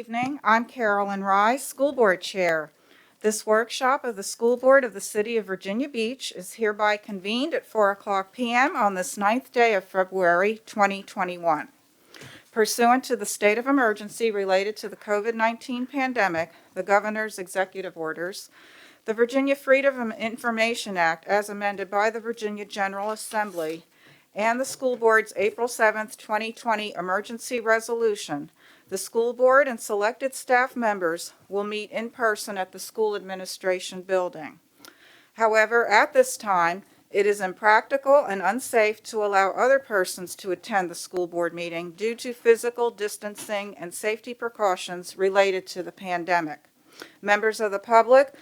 evening. I'm Carolyn Rye, School Board Chair. This workshop of the School Board of the City of Virginia Beach is hereby convened at 4:00 p.m. on this 9th day of February 2021. Pursuant to the state of emergency related to the COVID-19 pandemic, the governor's executive orders, the Virginia Freedom of Information Act as amended by the Virginia General Assembly, and the School Board's April 7, 2020 emergency resolution, the school board and selected staff members will meet in person at the school administration building. However, at this time, it is impractical and unsafe to allow other persons to attend the school board meeting due to physical distancing and safety precautions related to the pandemic. Members of the public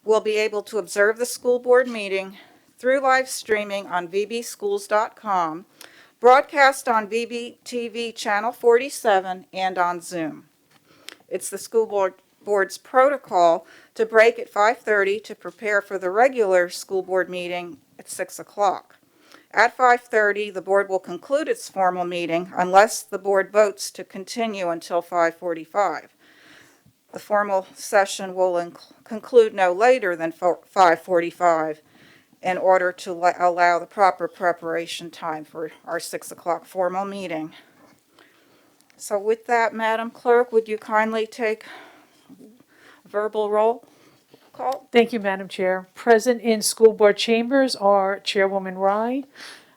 will be able to observe the school board meeting through live streaming on vbschools.com, broadcast on VBTV Channel 47, and on Zoom. It's the school board's protocol to break at 5:30 to prepare for the regular school board meeting at 6 o'clock. At 5:30, the board will conclude its formal meeting unless the board votes to continue until 5:45. The formal session will conclude no later than 5:45 in order to allow the proper preparation time for our 6 o'clock formal meeting. So with that, Madam Clerk, would you kindly take verbal roll call? Thank you, Madam Chair. Present in school board chambers are Chairwoman Rye,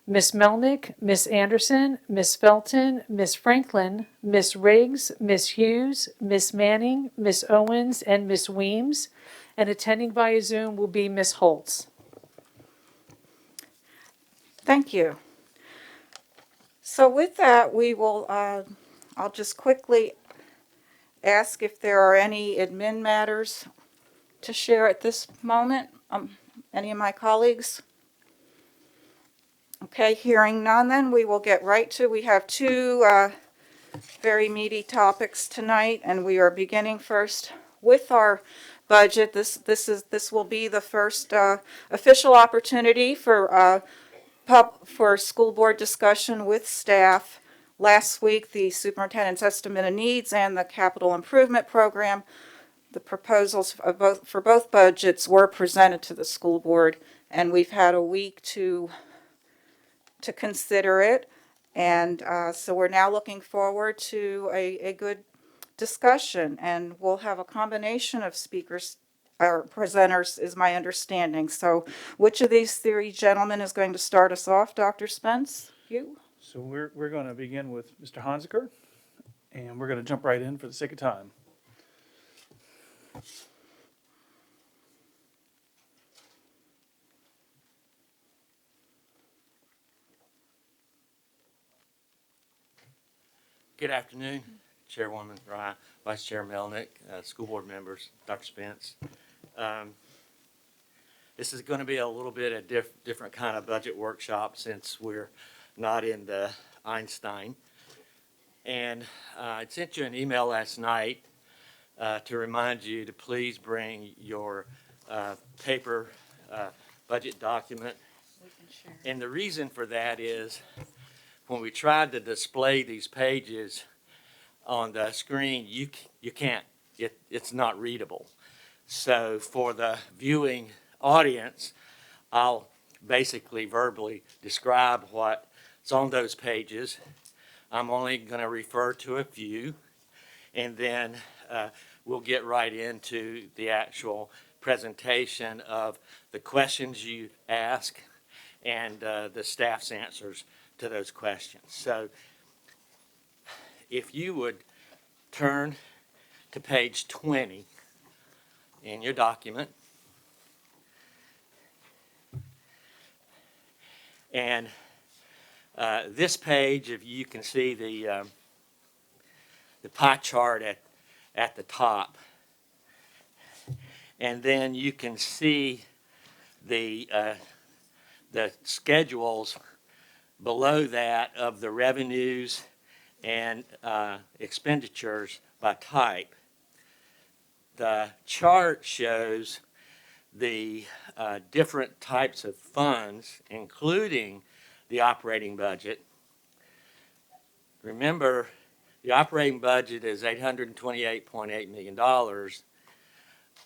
Ms. Melnick, Ms. Anderson, Ms. Felton, Ms. Franklin, Ms. Riggs, Ms. Hughes, Ms. Manning, Ms. Owens, and Ms. Weems. And attending via Zoom will be Ms. Holtz. Thank you. So with that, we will, I'll just quickly ask if there are any admin matters to share at this moment. Any of my colleagues? Okay, hearing none, then we will get right to, we have two very meaty topics tonight, and we are beginning first with our budget. This will be the first official opportunity for school board discussion with staff. Last week, the superintendent's estimate of needs and the capital improvement program, the proposals for both budgets were presented to the school board, and we've had a week to consider it. And so we're now looking forward to a good discussion, and we'll have a combination of speakers or presenters is my understanding. So which of these three gentlemen is going to start us off? Dr. Spence, you? So we're going to begin with Mr. Honziker, and we're going to jump right in for the sake of time. Good afternoon, Chairwoman Rye, Vice Chair Melnick, school board members, Dr. Spence. This is going to be a little bit of different kind of budget workshop since we're not in the Einstein. And I sent you an email last night to remind you to please bring your paper budget document. And the reason for that is when we tried to display these pages on the screen, you can't, it's not readable. So for the viewing audience, I'll basically verbally describe what's on those pages. I'm only going to refer to a few, and then we'll get right into the actual presentation of the questions you ask and the staff's answers to those questions. So if you would turn to page 20 in your document. And this page, if you can see the pie chart at the top, and then you can see the schedules below that of the revenues and expenditures by type. The chart shows the different types of funds, including the operating budget. Remember The operating budget is $828.8 million,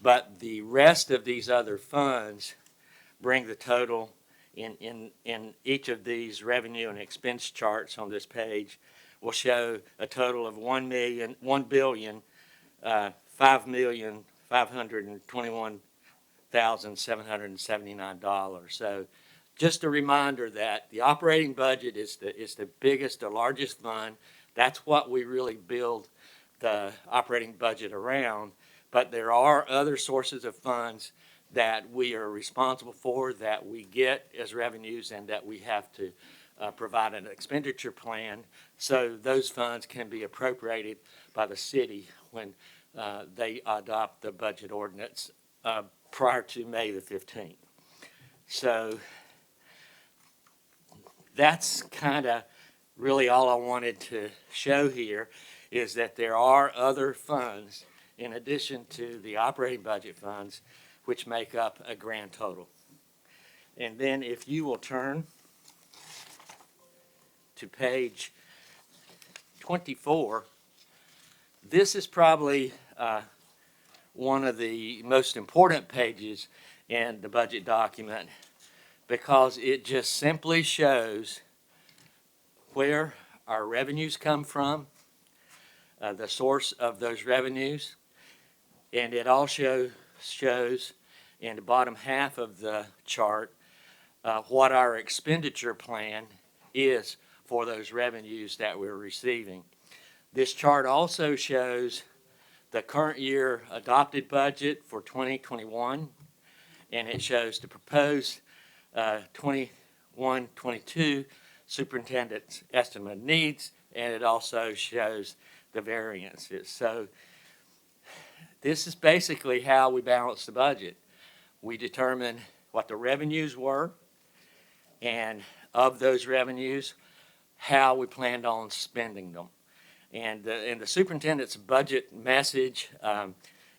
but the rest of these other funds bring the total in each of these revenue and expense charts on this page will show a total of $1,521,779. So just a reminder that the operating budget is the biggest, the largest fund. That's what we really build the operating budget around. But there are other sources of funds that we are responsible for, that we get as revenues, and that we have to provide an expenditure plan so those funds can be appropriated by the city when they adopt the budget ordinance prior to May the 15th. So that's kind of really all I wanted to show here, is that there are other funds in addition to the operating budget funds which make up a grand total. And then if you will turn to page 24, this is probably one of the most important pages in the budget document, because it just simply shows where our revenues come from, the source of those revenues, and it also shows in the bottom half of the chart what our expenditure plan is for those revenues that we're receiving. This chart also shows the current year adopted budget for 2021, and it shows the proposed 21-22 superintendent's estimate of needs, and it also shows the variances. So this is basically how we balance the budget. We determine what the revenues were, and of those revenues, how we planned on spending them. And the superintendent's budget message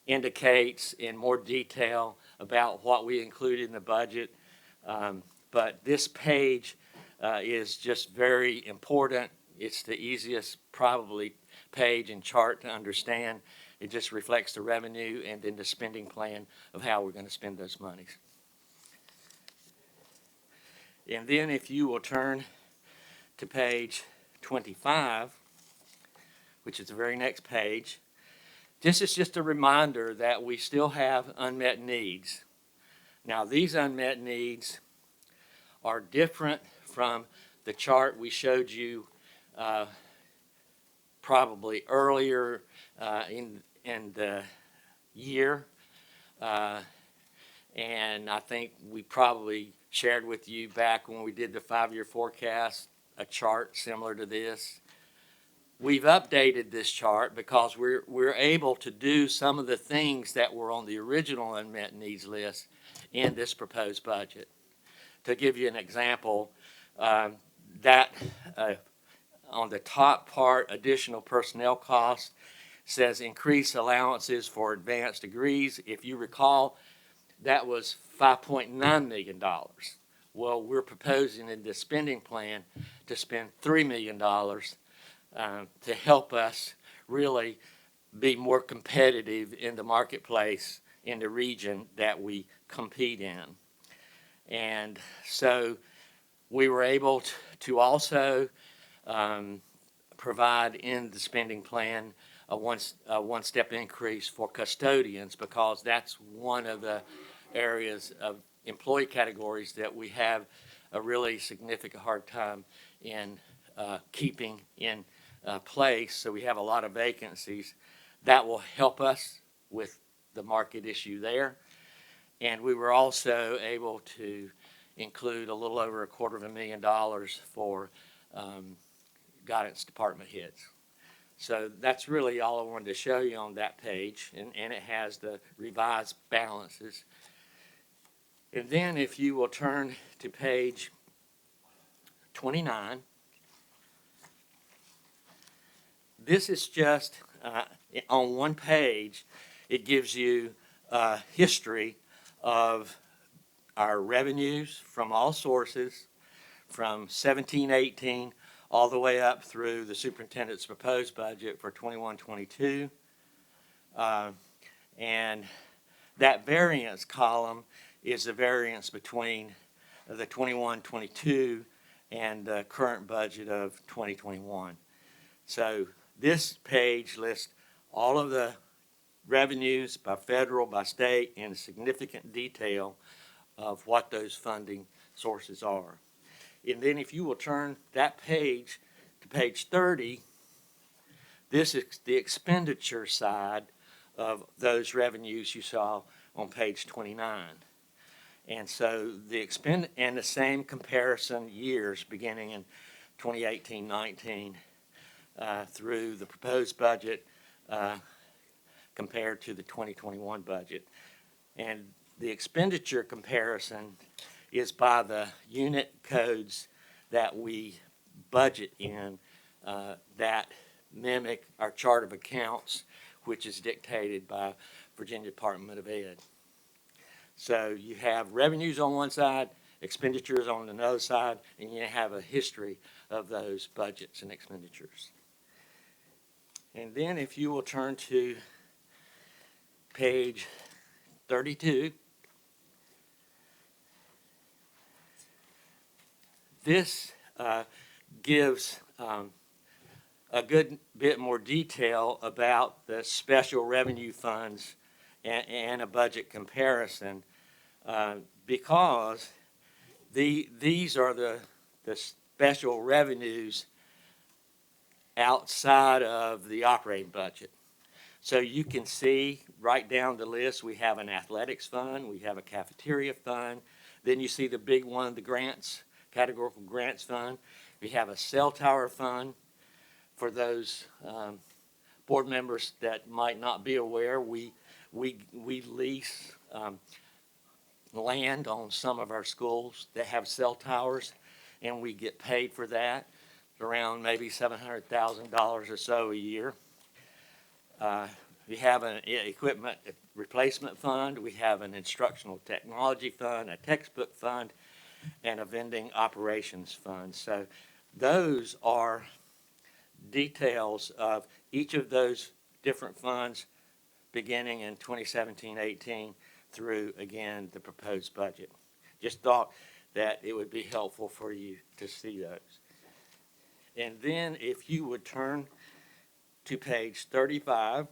indicates in more detail about what we included in the budget. But this page is just very important. It's the easiest probably page and chart to understand. It just reflects the revenue and then the spending plan of how we're going to spend those monies. And then if you will turn to page 25, which is the very next page, this is just a reminder that we still have unmet needs. Now, these unmet needs are different from the chart we showed you probably earlier in the year. And I think we probably shared with you back when we did the 5-year forecast a chart similar to this. We've updated this chart because we're able to do some of the things that were on the original unmet needs list in this proposed budget. To give you an example, that on the top part, additional personnel costs, says increase allowances for advanced degrees. If you recall, that was $5.9 million. Well, we're proposing in this spending plan to spend $3 million to help us really be more competitive in the marketplace in the region that we compete in. And so we were able to also provide in the spending plan a one-step increase for custodians, because that's one of the areas of employee categories that we have a really significant hard time in keeping in place. So we have a lot of vacancies. That will help us with the market issue there. And we were also able to include a little over $250,000 for guidance department heads. So that's really all I wanted to show you on that page, and it has the revised balances. And then if you will turn to page 29, this is just on one page, it gives you a history of our revenues from all sources from 17-18 all the way up through the superintendent's proposed budget for 21-22. And that variance column is the variance between the 21-22 and the current budget of 2021. So this page lists all of the revenues by federal, by state, in significant detail of what those funding sources are. And then if you will turn that page to page 30, this is the expenditure side of those revenues you saw on page 29. And so the same comparison years beginning in 2018-19 through the proposed budget compared to the 2021 budget. And the expenditure comparison is by the unit codes that we budget in that mimic our chart of accounts, which is dictated by Virginia Department of Ed. So you have revenues on one side, expenditures on another side, and you have a history of those budgets and expenditures. And then if you will turn to page 32, this gives a good bit more detail about the special revenue funds and a budget comparison because these are the special revenues outside of the operating budget. So you can see right down the list, we have an athletics fund, we have a cafeteria fund, then you see the big one, the grants, categorical grants fund. We have a cell tower fund. For those board members that might not be aware, we lease land on some of our schools that have cell towers, and we get paid for that, around maybe $700,000 or so a year. We have an equipment replacement fund, we have an instructional technology fund, a textbook fund, and a vending operations fund. So those are details of each of those different funds beginning in 2017-18 through, again, the proposed budget. Just thought that it would be helpful for you to see those. And then if you would turn to page 35,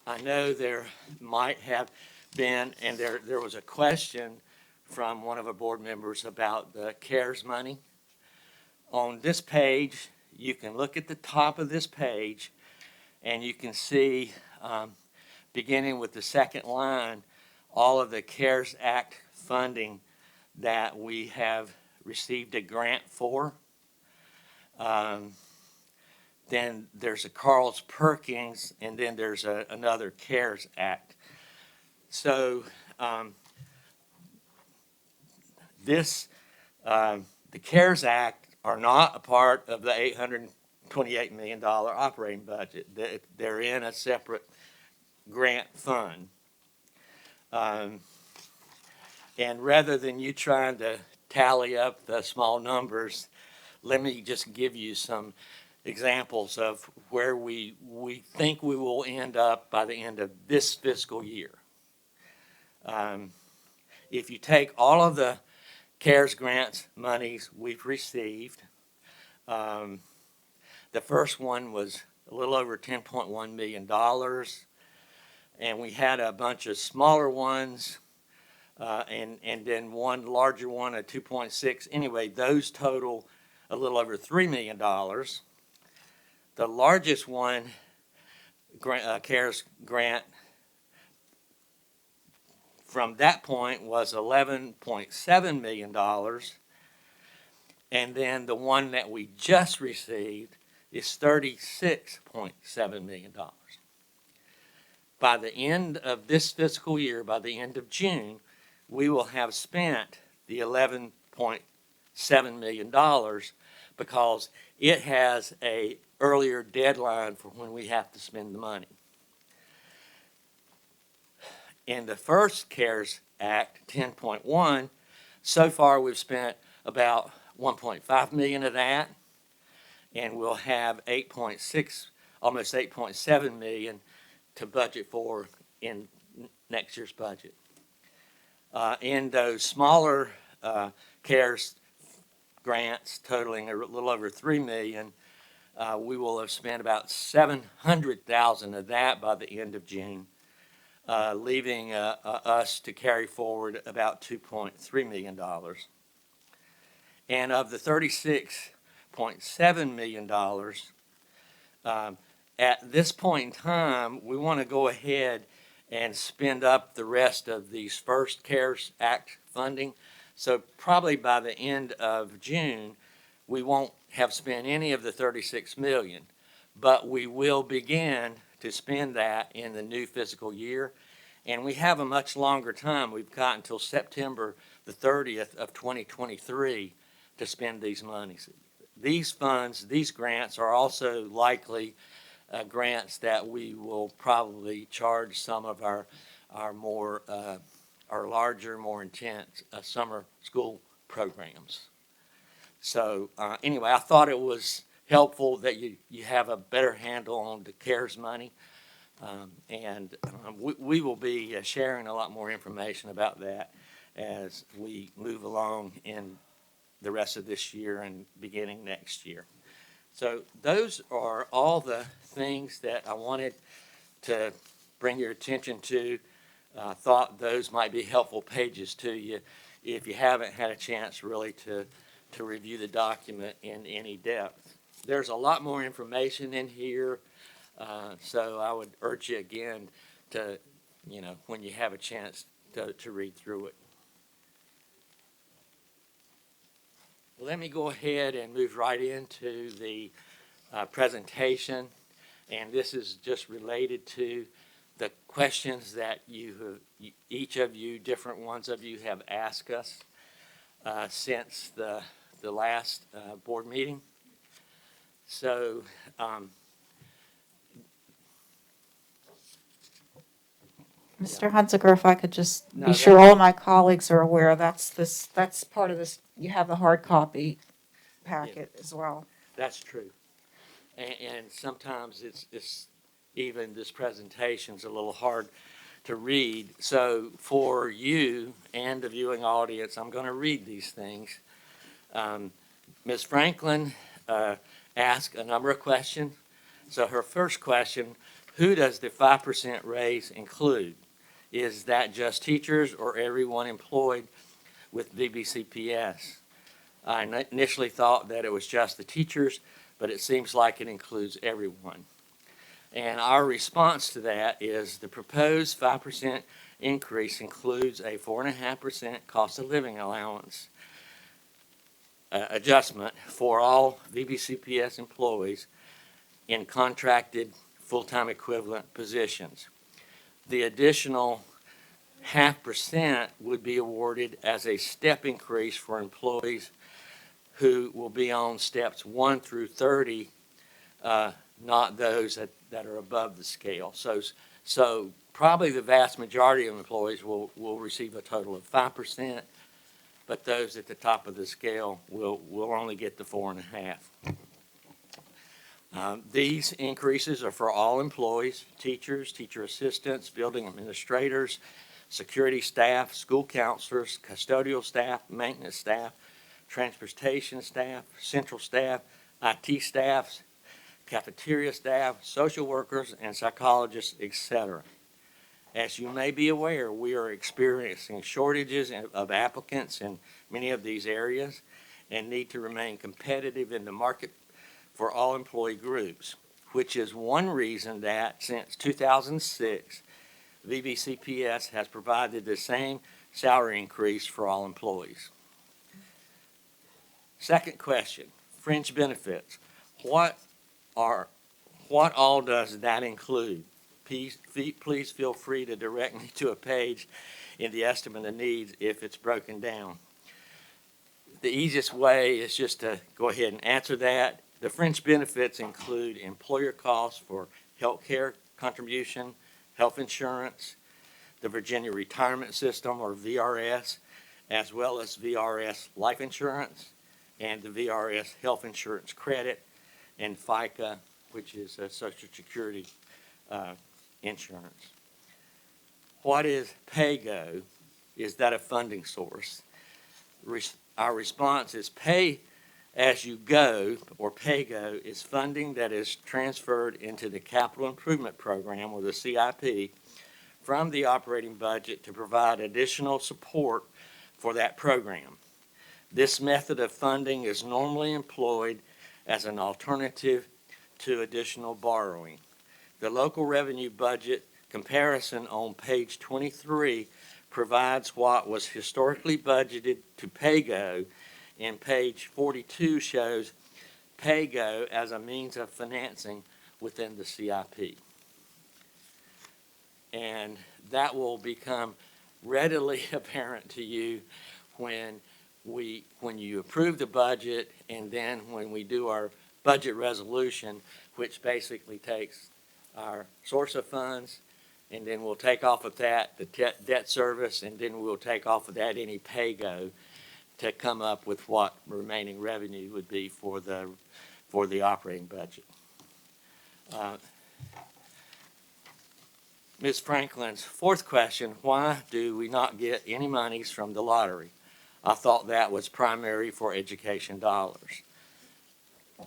I know there might have been, and there was a question from one of our board members about the CARES money. On this page, you can look at the top of this page and you can see, beginning with the second line, all of the CARES Act funding that we have received a grant for. Then there's a Carl's Perkins, and then there's another CARES Act. So the CARES Act are not a part of the $828 million operating budget. They're in a separate grant fund. And rather than you trying to tally up the small numbers, let me just give you some examples of where we think we will end up by the end of this fiscal year. If you take all of the CARES grants monies we've received, the first one was a little over $10.1 million, and we had a bunch of smaller ones, and then one larger one at 2.6. Anyway, those total a little over $3 million. The largest one, CARES grant, from that point was $11.7 million. And then the one that we just received is $36.7 million. By the end of this fiscal year, by the end of June, we will have spent the $11.7 million because it has an earlier deadline for when we have to spend the money. In the first CARES Act, 10.1, so far we've spent about 1.5 million of that, and we'll have 8.6, almost 8.7 million to budget for in next year's budget. In those smaller CARES grants totaling a little over 3 million, we will have spent about 700,000 of that by the end of June, leaving us to carry forward about $2.3 million. And of the $36.7 million, at this point in time, we want to go ahead and spend up the rest of these first CARES Act funding. So probably by the end of June, we won't have spent any of the 36 million, but we will begin to spend that in the new fiscal year. And we have a much longer time. We've got until September the 30th of 2023 to spend these monies. These funds, these grants are also likely grants that we will probably charge some of our more, our larger, more intense summer school programs. So anyway, I thought it was helpful that you have a better handle on the CARES money. We will be sharing a lot more information about that as we move along in the rest of this year and beginning next year. So those are all the things that I wanted to bring your attention to. I thought those might be helpful pages to you if you haven't had a chance really to review the document in any depth. There's a lot more information in here, so I would urge you again to, when you have a chance to read through it. Let me go ahead and move right into the presentation, and this is just related to the questions that each of you, different ones of you, have asked us since the last board meeting. So Mr. Hunziker, if I could just No, be sure all my colleagues are aware, that's part of this, you have the hard copy packet as well. that's true. And sometimes it's even this presentation's a little hard to read. So for you and the viewing audience, I'm going to read these things. Ms. Franklin asked a number of questions. So her first question, who does the 5% raise include? Is that just teachers or everyone employed with VBCPS? I initially thought that it was just the teachers, but it seems like it includes everyone. And our response to that is the proposed 5% increase includes a 4.5% cost of living allowance adjustment for all VBCPS employees in contracted full-time equivalent positions. The additional 0.5% would be awarded as a step increase for employees who will be on steps 1 through 30, not those that are above the scale. So probably the vast majority of employees will receive a total of 5%, but those at the top of the scale will only get the 4.5%. These increases are for all employees, teachers, teacher assistants, building administrators, security staff, school counselors, custodial staff, maintenance staff, transportation staff, central staff, IT staff, cafeteria staff, social workers, and psychologists, etc. As you may be aware, we are experiencing shortages of applicants in many of these areas and need to remain competitive in the market for all employee groups, which is one reason that since 2006, VBCPS has provided the same salary increase for all employees. Second question, fringe benefits. What all does that include? Please feel free to direct me to a page in the estimate of needs if it's broken down. The easiest way is just to go ahead and answer that. The fringe benefits include employer costs for health care contribution, health insurance, the Virginia Retirement System, or VRS, as well as VRS life insurance, and the VRS health insurance credit, and FICA, which is Social Security insurance. What is PAYGO? Is that a funding source? Our response is pay-as-you-go, or PAYGO, is funding that is transferred into the Capital Improvement Program, or the CIP, from the operating budget to provide additional support for that program. This method of funding is normally employed as an alternative to additional borrowing. The local revenue budget comparison on page 23 provides what was historically budgeted to PAYGO, and page 42 shows PAYGO as a means of financing within the CIP. And that will become readily apparent to you when you approve the budget, and then when we do our budget resolution, which basically takes our source of funds, and then we'll take off of that the debt service, and then we'll take off of that any PAYGO to come up with what remaining revenue would be for the operating budget. Ms. Franklin's fourth question, why do we not get any monies from the lottery? I thought that was primary for education dollars.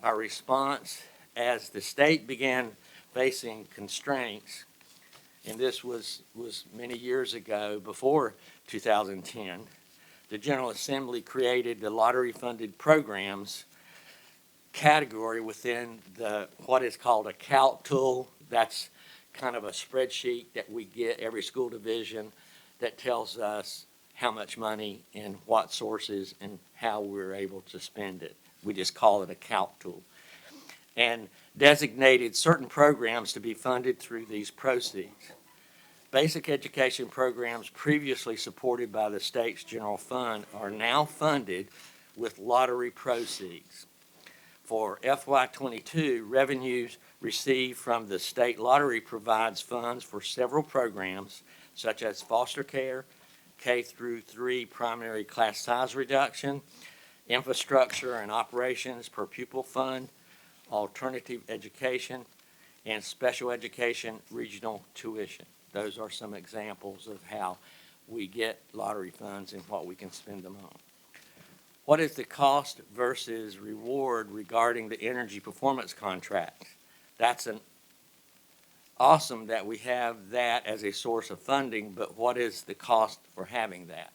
Our response, as the state began facing constraints, and this was many years ago, before 2010, the General Assembly created the lottery-funded programs category within what is called a CALC tool. That's kind of a spreadsheet that we get every school division that tells us how much money and what sources and how we're able to spend it. We just call it a CALC tool. And designated certain programs to be funded through these proceeds. Basic education programs previously supported by the state's general fund are now funded with lottery proceeds. For FY22, revenues received from the state lottery provides funds for several programs such as foster care, K through 3 primary class size reduction, infrastructure and operations per pupil fund, alternative education, and special education regional tuition. Those are some examples of how we get lottery funds and what we can spend them on. What is the cost versus reward regarding the energy performance contract? That's awesome that we have that as a source of funding, but what is the cost for having that?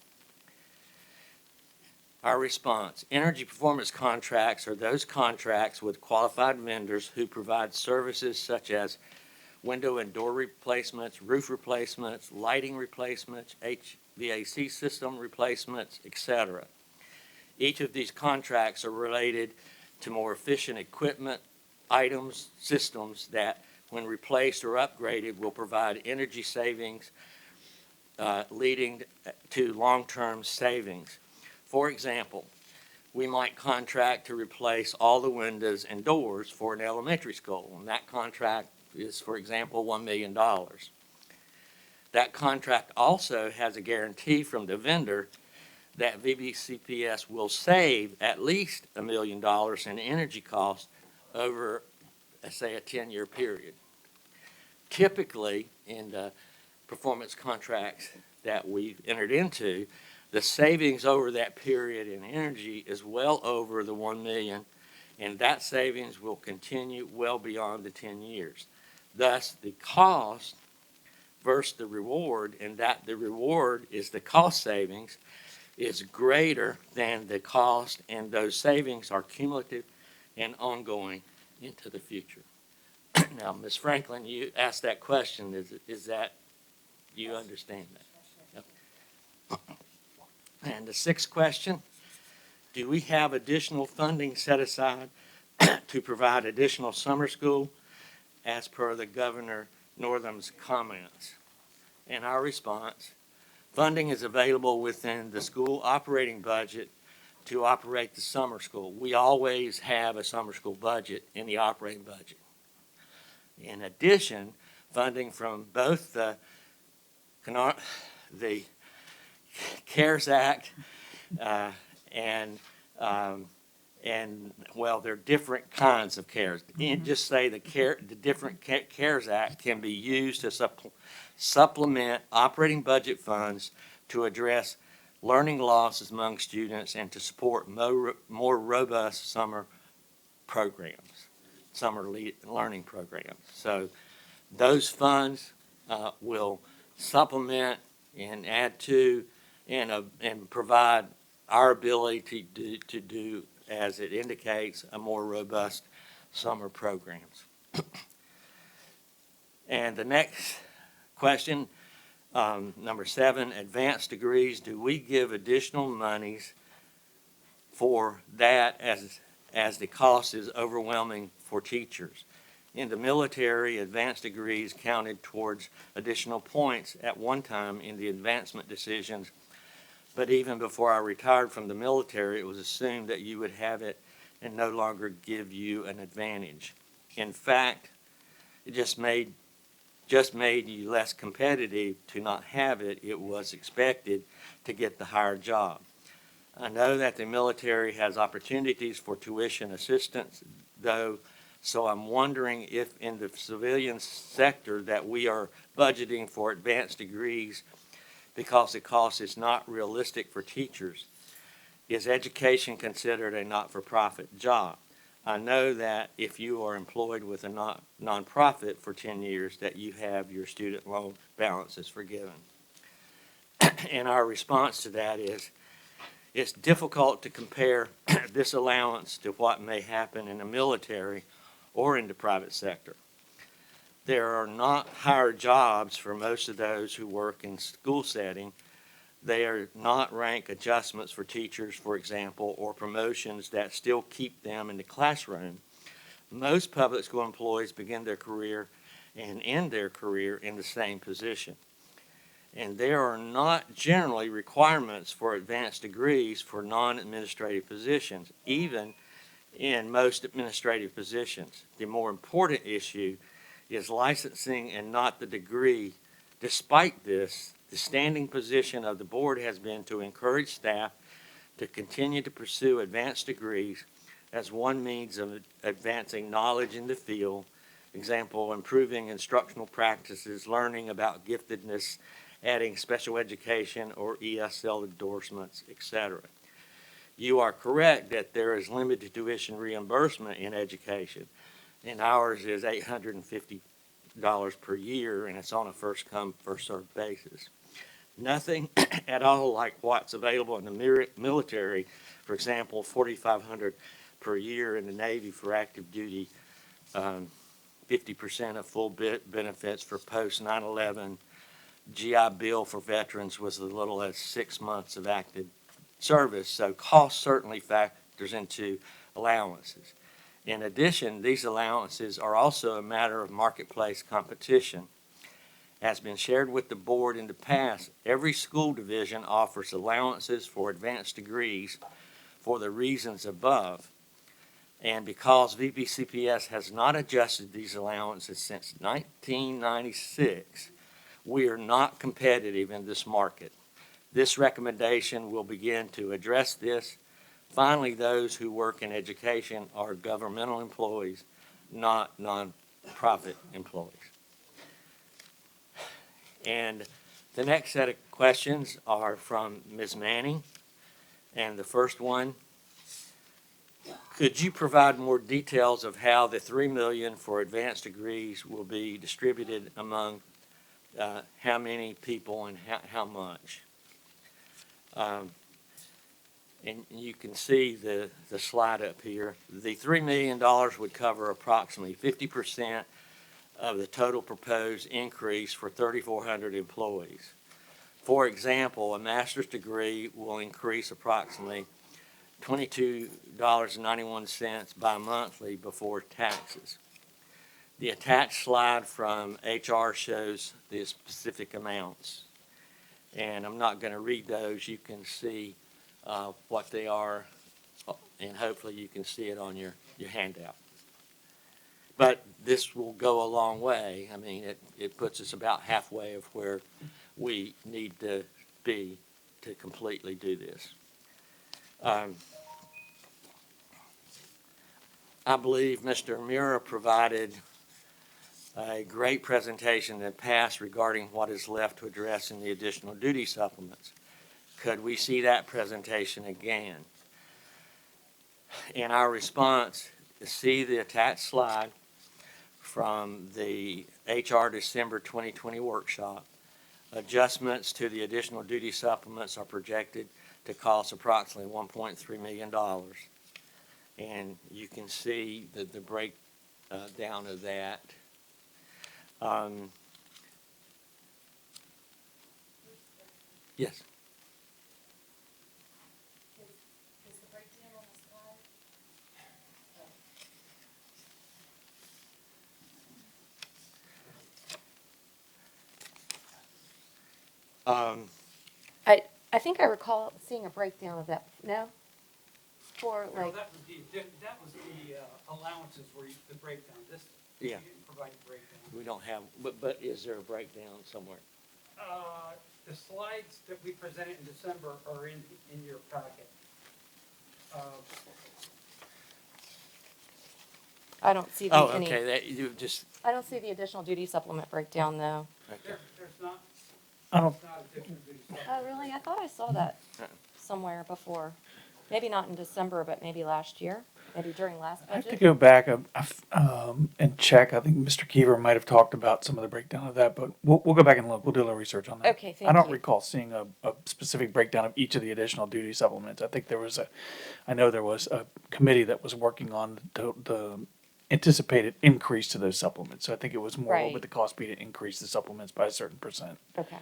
Our response, energy performance contracts are those contracts with qualified vendors who provide services such as window and door replacements, roof replacements, lighting replacements, HVAC system replacements, etc. Each of these contracts are related to more efficient equipment, items, systems that, when replaced or upgraded, will provide energy savings, leading to long-term savings. For example, we might contract to replace all the windows and doors for an elementary school, and that contract is, for example, $1 million. That contract also has a guarantee from the vendor that VBCPS will save at least $1 million in energy costs over, let's say, a 10-year period. Typically, in the performance contracts that we've entered into, the savings over that period in energy is well over the $1 million, and that savings will continue well beyond the 10 years. Thus, the cost versus the reward, and that the reward is the cost savings, is greater than the cost, and those savings are cumulative and ongoing into the future. Now, Ms. Franklin, you asked that question. Is that, you understand that? Yep. And the sixth question, do we have additional funding set aside to provide additional summer school as per the Governor Northam's comments? And our response, funding is available within the school operating budget to operate the summer school. We always have a summer school budget in the operating budget. In addition, funding from both the CARES Act and And, well, there are different kinds of CARES. You can't just say the different CARES Act can be used to supplement operating budget funds to address learning losses among students and to support more robust summer programs, learning programs. So those funds will supplement and add to and provide our ability to do, as it indicates, a more robust summer programs. And the next question, number 7, advanced degrees. Do we give additional monies for that as the cost is overwhelming for teachers? In the military, advanced degrees counted towards additional points at one time in the advancement decisions. But even before I retired from the military, it was assumed that you would have it and no longer give you an advantage. In fact, it just made you less competitive to not have it. It was expected to get the higher job. I know that the military has opportunities for tuition assistance, though, so I'm wondering if in the civilian sector that we are budgeting for advanced degrees because the cost is not realistic for teachers. Is education considered a not-for-profit job? I know that if you are employed with a nonprofit for 10 years, that you have your student loan balances forgiven. And our response to that is, it's difficult to compare this allowance to what may happen in the military or in the private sector. There are not higher jobs for most of those who work in school setting. They are not rank adjustments for teachers, for example, or promotions that still keep them in the classroom. Most public school employees begin their career and end their career in the same position. And there are not generally requirements for advanced degrees for non-administrative positions, even in most administrative positions. The more important issue is licensing and not the degree. Despite this, the standing position of the board has been to encourage staff to continue to pursue advanced degrees as one means of advancing knowledge in the field. Example, improving instructional practices, learning about giftedness, adding special education or ESL endorsements, etc. You are correct that there is limited tuition reimbursement in education, and ours is $850 per year, and it's on a first-come, first-served basis. Nothing at all like what's available in the military. For example, $4,500 per year in the Navy for active duty, 50% of full benefits for post 9/11. GI Bill for veterans was as little as 6 months of active service, so cost certainly factors into allowances. In addition, these allowances are also a matter of marketplace competition. As been shared with the board in the past, every school division offers allowances for advanced degrees for the reasons above. And because VPCPS has not adjusted these allowances since 1996, we are not competitive in this market. This recommendation will begin to address this. Finally, those who work in education are governmental employees, not nonprofit employees. And the next set of questions are from Ms. Manning. And the first one, could you provide more details of how the $3 million for advanced degrees will be distributed among how many people and how much? And you can see the slide up here. The $3 million would cover approximately 50% of the total proposed increase for 3,400 employees. For example, a master's degree will increase approximately $22.91 bi-monthly before taxes. The attached slide from HR shows the specific amounts. And I'm not going to read those. You can see what they are, and hopefully you can see it on your handout. But this will go a long way. I mean, it puts us about halfway of where we need to be to completely do this. I believe Mr. Mura provided a great presentation that passed regarding what is left to address in the additional duty supplements. Could we see that presentation again? In our response, see the attached slide from the HR December 2020 workshop. Adjustments to the additional duty supplements are projected to cost approximately $1.3 million. And you can see the breakdown of that. Yes. I think I recall seeing a breakdown of that, no? For Well, like, that was the allowances where you, the breakdown, this, you Yeah. didn't provide a breakdown. We don't have, but is there a breakdown somewhere? The slides that we presented in December are in your packet. I don't see Oh, the, any, okay, that, you just, I don't see the additional duty supplement breakdown though. okay. There's not, I don't, it's not a different duty Oh, supplement. really? I thought I saw that Uh-uh. somewhere before. Maybe not in December, but maybe last year, maybe during last I have to budget. go back and check. I think Mr. Kiever might have talked about some of the breakdown of that, but we'll go back and look. We'll do a little research on that. Okay, I thank don't you. recall seeing a specific breakdown of each of the additional duty supplements. I think I know there was a committee that was working on the anticipated increase to those supplements. So I think it was more, what Right. would the cost be to increase the supplements by a certain percent? Okay,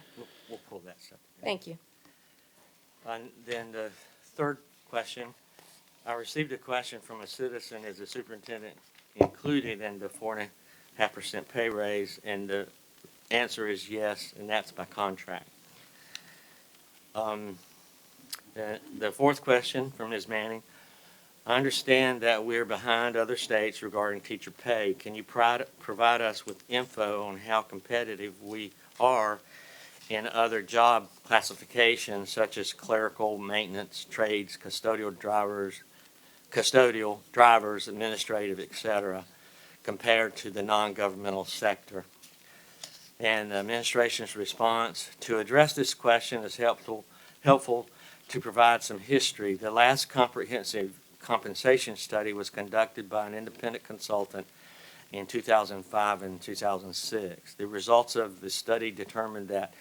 We'll pull that stuff. thank you. And then the third question, I received a question from a citizen, is the superintendent included in the 4.5% pay raise? And the answer is yes, and that's by contract. The fourth question from Ms. Manning, I understand that we're behind other states regarding teacher pay. Can you provide us with info on how competitive we are in other job classifications such as clerical, maintenance, trades, custodial drivers, administrative, et cetera, compared to the non-governmental sector? And the administration's response: to address this question is helpful to provide some history. The last comprehensive compensation study was conducted by an independent consultant in 2005 and 2006. The results of the study determined that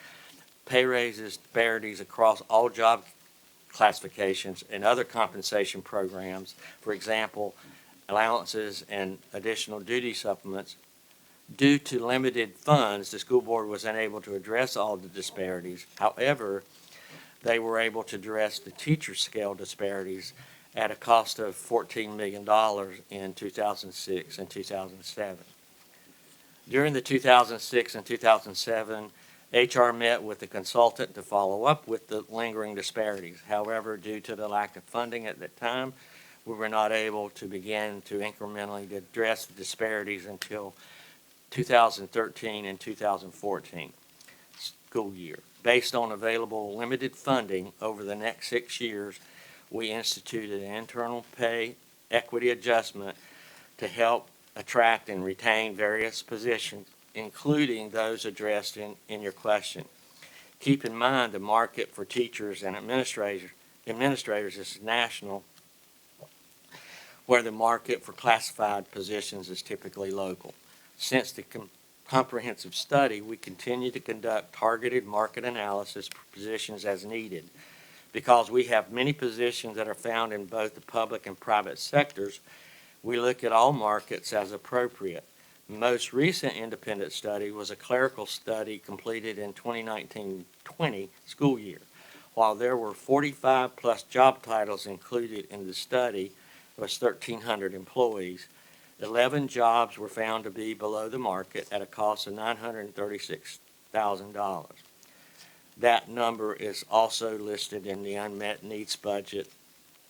pay raises disparities across all job classifications and other compensation programs, for example, allowances and additional duty supplements. Due to limited funds, the school board was unable to address all the disparities. However, they were able to address the teacher scale disparities at a cost of $14 million in 2006 and 2007. During the 2006 and 2007, HR met with the consultant to follow up with the lingering disparities. However, due to the lack of funding at that time, we were not able to begin to incrementally address the disparities until 2013 and 2014 school year. Based on available limited funding over the next 6 years, we instituted an internal pay equity adjustment to help attract and retain various positions, including those addressed in your question. Keep in mind the market for teachers and administrators is national, where the market for classified positions is typically local. Since the comprehensive study, we continue to conduct targeted market analysis for positions as needed. Because we have many positions that are found in both the public and private sectors, we look at all markets as appropriate. The most recent independent study was a clerical study completed in 2019-20 school year. While there were 45 plus job titles included in the study, it was 1,300 employees. 11 jobs were found to be below the market at a cost of $936,000. That number is also listed in the unmet needs budget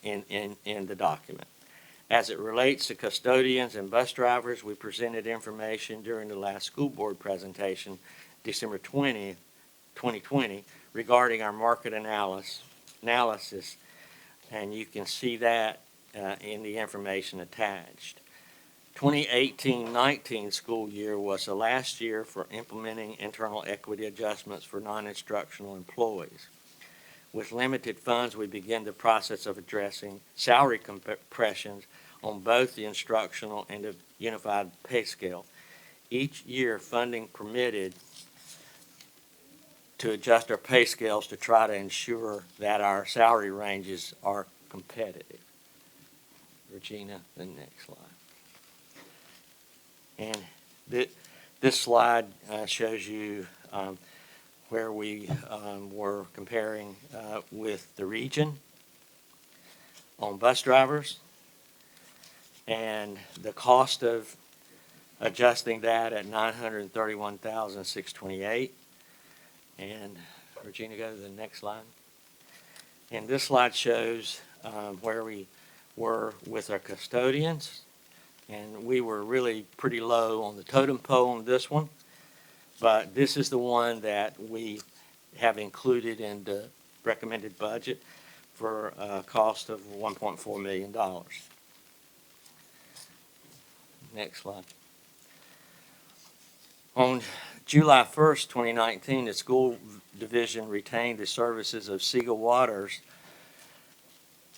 in the document. As it relates to custodians and bus drivers, we presented information during the last school board presentation, December 20, 2020, regarding our market analysis, and you can see that in the information attached. 2018-19 school year was the last year for implementing internal equity adjustments for non-instructional employees. With limited funds, we began the process of addressing salary compressions on both the instructional and the unified pay scale. Each year, funding permitted to adjust our pay scales to try to ensure that our salary ranges are competitive. Regina, the next slide. And this slide shows you where we were comparing with the region on bus drivers and the cost of adjusting that at $931,628. And Regina, go to the next slide. And this slide shows where we were with our custodians. And we were really pretty low on the totem pole on this one. But this is the one that we have included in the recommended budget for a cost of $1.4 million. Next slide. On July 1st, 2019, the school division retained the services of Siegel Waters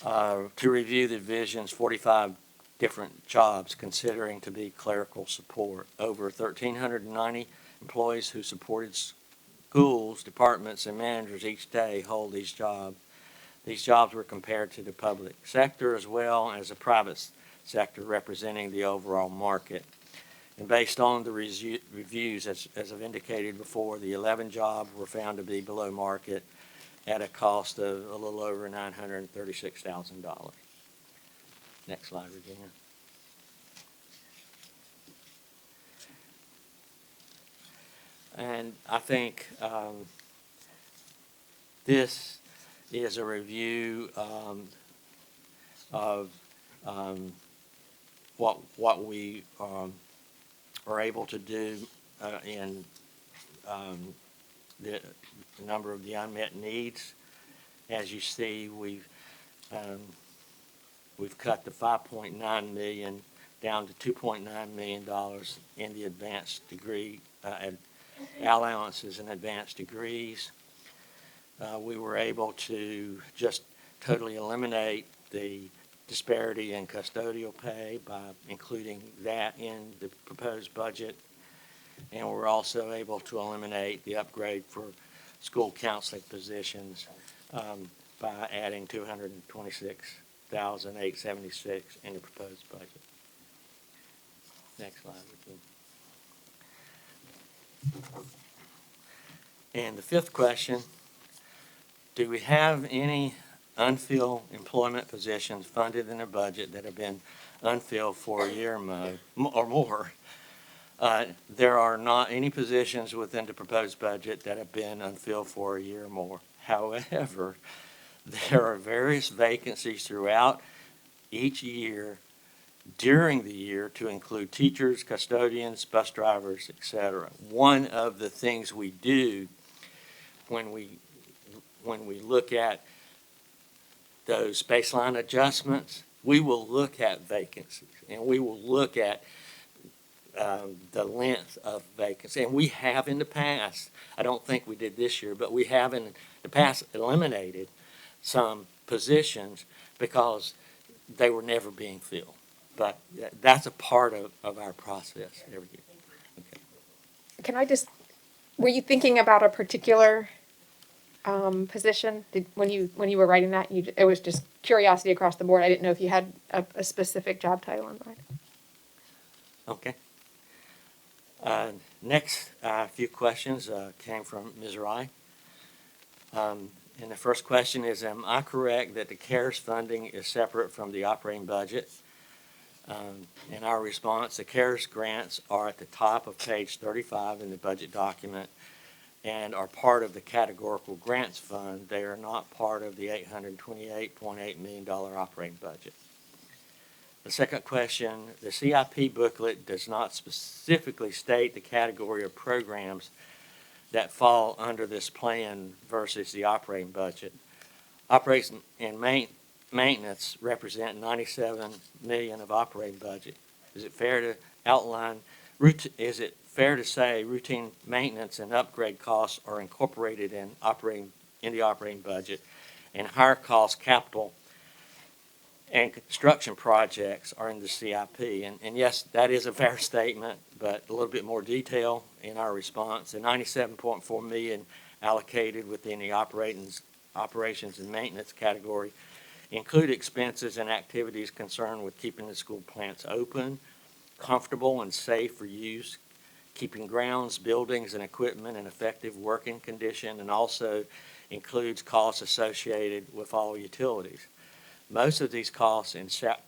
to review the division's 45 different jobs considering to be clerical support. Over 1,390 employees who supported schools, departments, and managers each day hold these jobs. These jobs were compared to the public sector as well as the private sector representing the overall market. And based on the reviews, as I've indicated before, the 11 jobs were found to be below market at a cost of a little over $936,000. Next slide, Regina. And I think this is a review of what we are able to do in the number of the unmet needs. As you see, we've cut the $5.9 million down to $2.9 million in the advanced degree allowances and advanced degrees. We were able to just totally eliminate the disparity in custodial pay by including that in the proposed budget. And we're also able to eliminate the upgrade for school counseling positions by adding $226,876 in the proposed budget. Next slide, Regina. And the fifth question, do we have any unfilled employment positions funded in the budget that have been unfilled for a year or more? There are not any positions within the proposed budget that have been unfilled for a year or more. However, there are various vacancies throughout each year during the year to include teachers, custodians, bus drivers, etc. One of the things we do when we look at those baseline adjustments, we will look at vacancies and we will look at the length of vacancy. And we have in the past, I don't think we did this year, but we have in the past eliminated some positions because they were never being filled. But that's a part of our process every year. Okay. Can I just, were you thinking about a particular position? When you were writing that, it was just curiosity across the board. I didn't know if you had a specific job title in mind. Okay. Next few questions came from Ms. Rye. And the first question is, am I correct that the CARES funding is separate from the operating budget? In our response, the CARES grants are at the top of page 35 in the budget document and are part of the categorical grants fund. They are not part of the $828.8 million operating budget. The second question, the CIP booklet does not specifically state the category of programs that fall under this plan versus the operating budget. Operations and maintenance represent $97 million of operating budget. Is it fair to outline, is it fair to say routine maintenance and upgrade costs are incorporated in the operating budget, and higher cost capital and construction projects are in the CIP? And yes, that is a fair statement, but a little bit more detail in our response. The 97.4 million allocated within the operations and maintenance category include expenses and activities concerned with keeping the school plants open, comfortable and safe for use, keeping grounds, buildings, and equipment in effective working condition, and also includes costs associated with all utilities. Most of these costs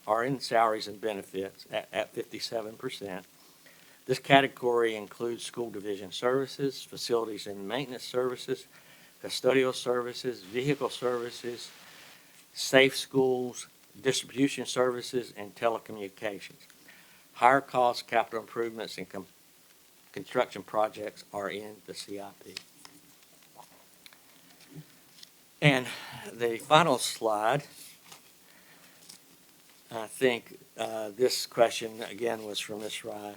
are in salaries and benefits at 57%. This category includes school division services, facilities and maintenance services, custodial services, vehicle services, safe schools, distribution services, and telecommunications. Higher cost capital improvements and construction projects are in the CIP. And the final slide, I think this question again was from Ms. Rye.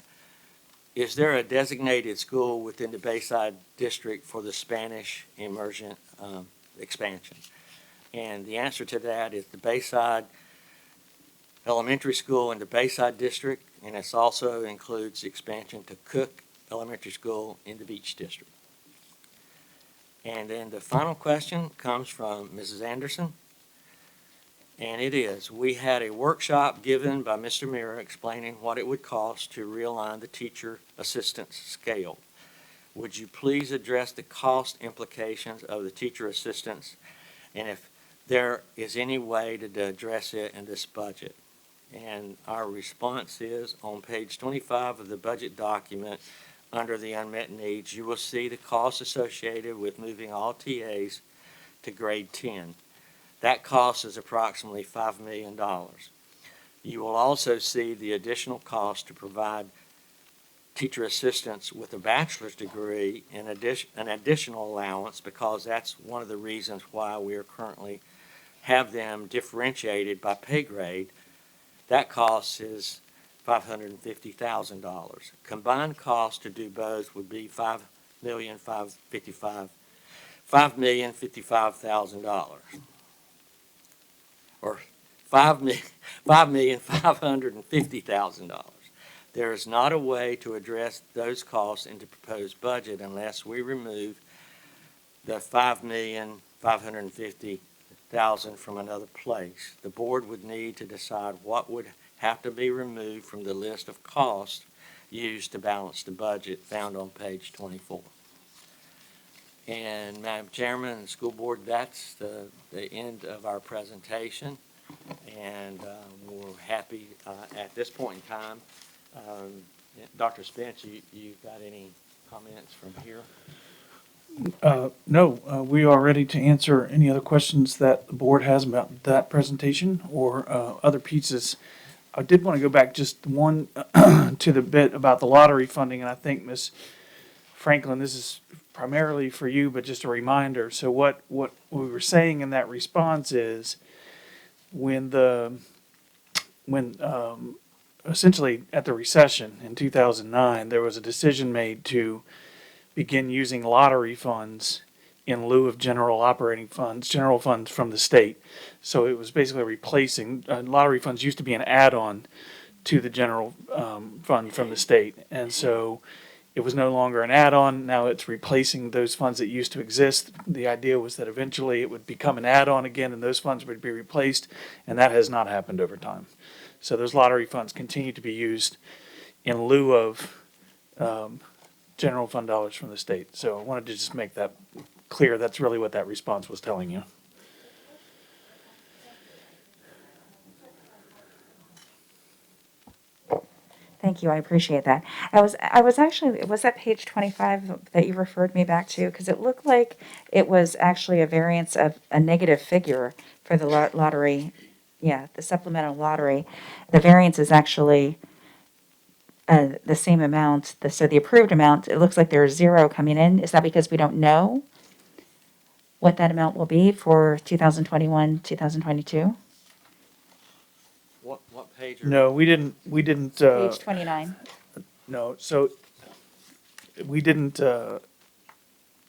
Is there a designated school within the Bayside District for the Spanish immersion expansion? And the answer to that is the Bayside Elementary School in the Bayside District, and it also includes the expansion to Cook Elementary School in the Beach District. And then the final question comes from Mrs. Anderson, and it is, we had a workshop given by Mr. Mira explaining what it would cost to realign the teacher assistance scale. Would you please address the cost implications of the teacher assistance, and if there is any way to address it in this budget? And our response is on page 25 of the budget document, under the unmet needs, you will see the costs associated with moving all TAs to grade 10. That cost is approximately $5 million. You will also see the additional cost to provide teacher assistants with a bachelor's degree in an additional allowance, because that's one of the reasons why we are currently have them differentiated by pay grade. That cost is $550,000. Combined cost to do both would be $5,055,000, or $5,550,000. There is not a way to address those costs in the proposed budget unless we remove the $5,550,000 from another place. The board would need to decide what would have to be removed from the list of costs used to balance the budget found on page 24. And Madam Chairman and School Board, that's the end of our presentation. And we're happy at this point in time. Dr. Spence, you got any comments from here? No, we are ready to answer any other questions that the board has about that presentation or other pieces. I did want to go back just one to the bit about the lottery funding, and I think Ms. Franklin, this is primarily for you, but just a reminder. So what we were saying in that response is when essentially at the recession in 2009, there was a decision made to begin using lottery funds in lieu of general funds from the state. So it was basically replacing, lottery funds used to be an add-on to the general fund from the state. And so it was no longer an add-on, now it's replacing those funds that used to exist. The idea was that eventually it would become an add-on again and those funds would be replaced, and that has not happened over time. So those lottery funds continue to be used in lieu of general fund dollars from the state. So I wanted to just make that clear. That's really what that response was telling you. Thank you, I appreciate that. I was actually, was that page 25 that you referred me back to? Because it looked like it was actually a variance of a negative figure for the lottery. Yeah, the supplemental lottery. The variance is actually the same amount. So the approved amount, it looks like there's zero coming in. Is that because we don't know what that amount will be for 2021, 2022? What page are? No, we didn't, Page 29. no, so we didn't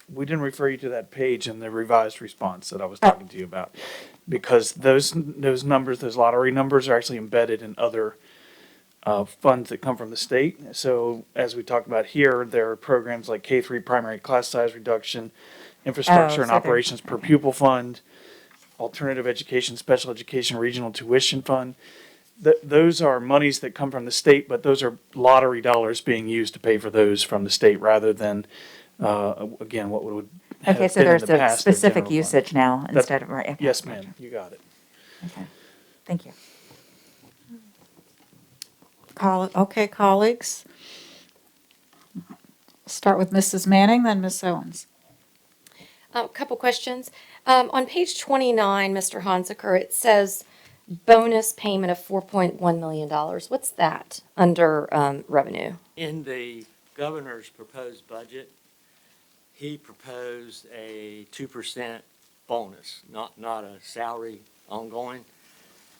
refer you to that page in the revised response that I was talking to you about. Because those numbers, those lottery numbers are actually embedded in other funds that come from the state. So as we talked about here, there are programs like K-3 primary class size reduction, infrastructure and so they're- operations per pupil fund, alternative education, special education, regional tuition fund. Those are monies that come from the state, but those are lottery dollars being used to pay for those from the state rather than, again, what would have Okay, so been in there's the a past, the specific general fund. usage now instead of, right? Okay, Yes, gotcha. ma'am, you got it. Okay, thank you. Okay, colleagues. Start with Mrs. Manning, then Ms. Owens. Couple questions. On page 29, Mr. Hansaker, it says bonus payment of $4.1 million. What's that under revenue? In the governor's proposed budget, he proposed a 2% bonus, not a salary ongoing.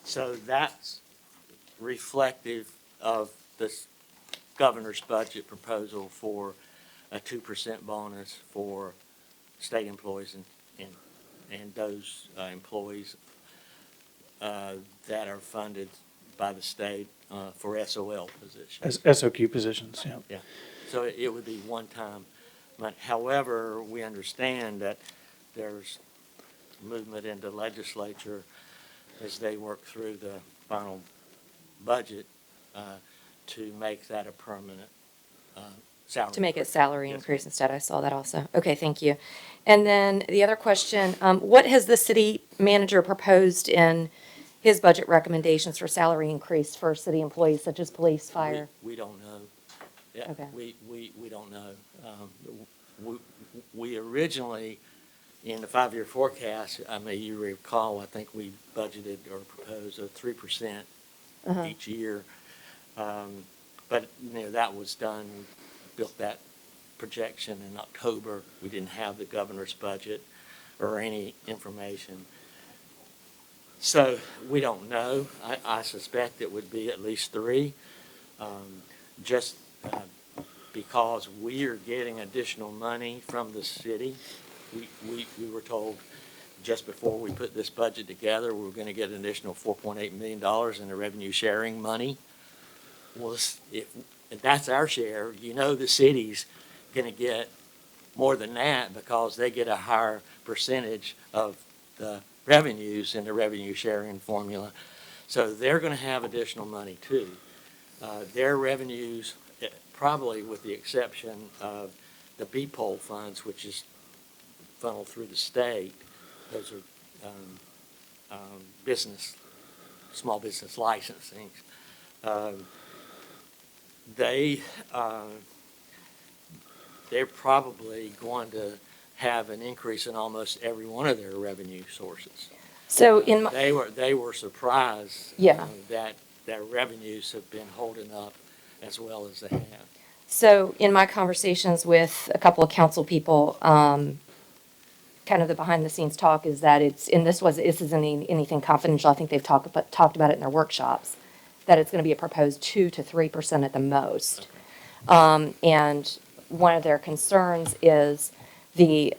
So that's reflective of this governor's budget proposal for a 2% bonus for state employees and those employees that are funded by the state for SOL positions. As SOQ positions, yeah. Yeah, so it would be one time. But however, we understand that there's movement in the legislature as they work through the final budget to make that a permanent salary. To make it increase. salary Yes, increase instead, I saw that also. Okay, thank you. And then the other question, what has the city manager proposed in his budget recommendations for salary increase for city employees such as police, fire? We don't know. Yeah, Okay. we don't know. We originally, in the 5-year forecast, I mean, you recall, I think we budgeted or proposed a 3% each year. But, you know, that was done, we built that projection in October. We didn't have the governor's budget or any information. So we don't know. I suspect it would be at least 3, just because we are getting additional money from the city. We were told just before we put this budget together, we were going to get an additional $4.8 million in the revenue sharing money. Well, if that's our share, you know the city's going to get more than that because they get a higher percentage of the revenues in the revenue sharing formula. So they're going to have additional money too. Their revenues, probably with the exception of the BPOL funds, which is funneled through the state, those are small business licensing. They're probably going to have an increase in almost every one of their revenue sources. So in my, They were surprised Yeah. that their revenues have been holding up as well as they have. So in my conversations with a couple of council people, kind of the behind the scenes talk is that this isn't anything confidential. I think they've talked about it in their workshops, that it's going to be a proposed 2 to 3% at the most. And one of their concerns is the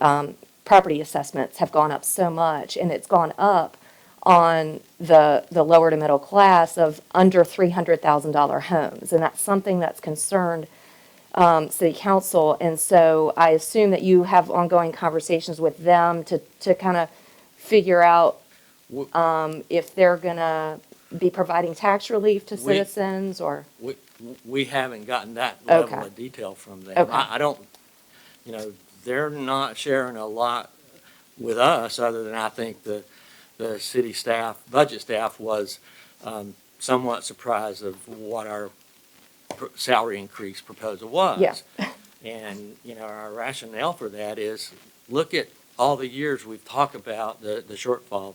property assessments have gone up so much, and it's gone up on the lower to middle class of under $300,000 homes. And that's something that's concerned city council. And so I assume that you have ongoing conversations with them to kind of figure out if they're going to be providing tax relief to citizens or. We haven't gotten that level Okay. of detail from them. Okay. I don't, they're not sharing a lot with us, other than I think the city staff, budget staff was somewhat surprised of what our salary increase proposal was. Yeah. And, our rationale for that is, look at all the years we've talked about the shortfall,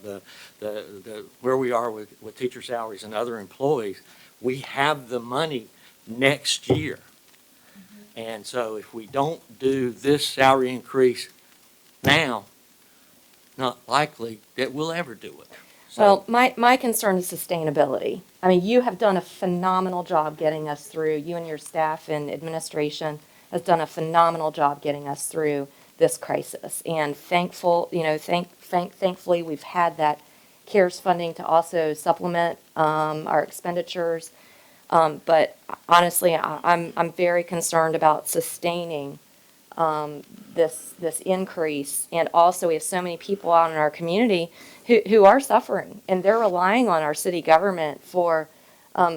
the where we are with teacher salaries and other employees. We have the money next year. And so if we don't do this salary increase now, not likely that we'll ever do it. Well, my concern is sustainability. I mean, you have done a phenomenal job getting us through, you and your staff and administration has done a phenomenal job getting us through this crisis. And thankfully, we've had that CARES funding to also supplement our expenditures. But honestly, I'm very concerned about sustaining this increase. And also, we have so many people out in our community who are suffering, and they're relying on our city government for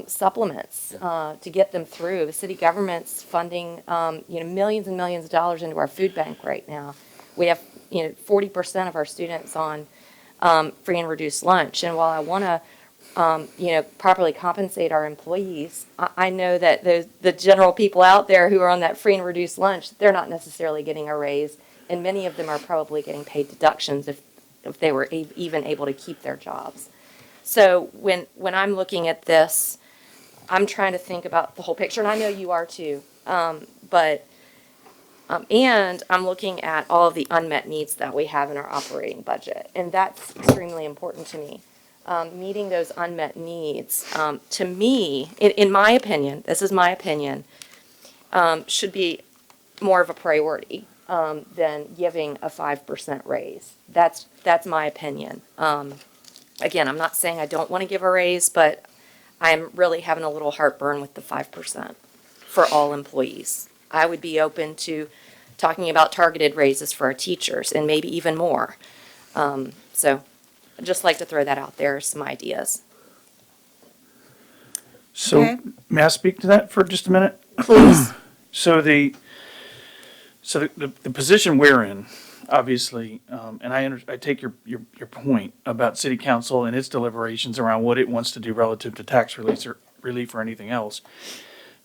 supplements to get them through. The city government's funding, millions and millions of dollars into our food bank right now. We have, 40% of our students on free and reduced lunch. And while I want to properly compensate our employees, I know that the general people out there who are on that free and reduced lunch, they're not necessarily getting a raise, and many of them are probably getting paid deductions if they were even able to keep their jobs. So when I'm looking at this, I'm trying to think about the whole picture, and I know you are too. And I'm looking at all of the unmet needs that we have in our operating budget, and that's extremely important to me. Meeting those unmet needs, to me, in my opinion, this is my opinion, should be more of a priority than giving a 5% raise. That's my opinion. Again, I'm not saying I don't want to give a raise, but I'm really having a little heartburn with the 5% for all employees. I would be open to talking about targeted raises for our teachers and maybe even more. So I'd just like to throw that out there, some ideas. So, Okay. may I speak to that for just a minute? Please. So the position we're in, obviously, and I take your point about city council and its deliberations around what it wants to do relative to tax relief or anything else.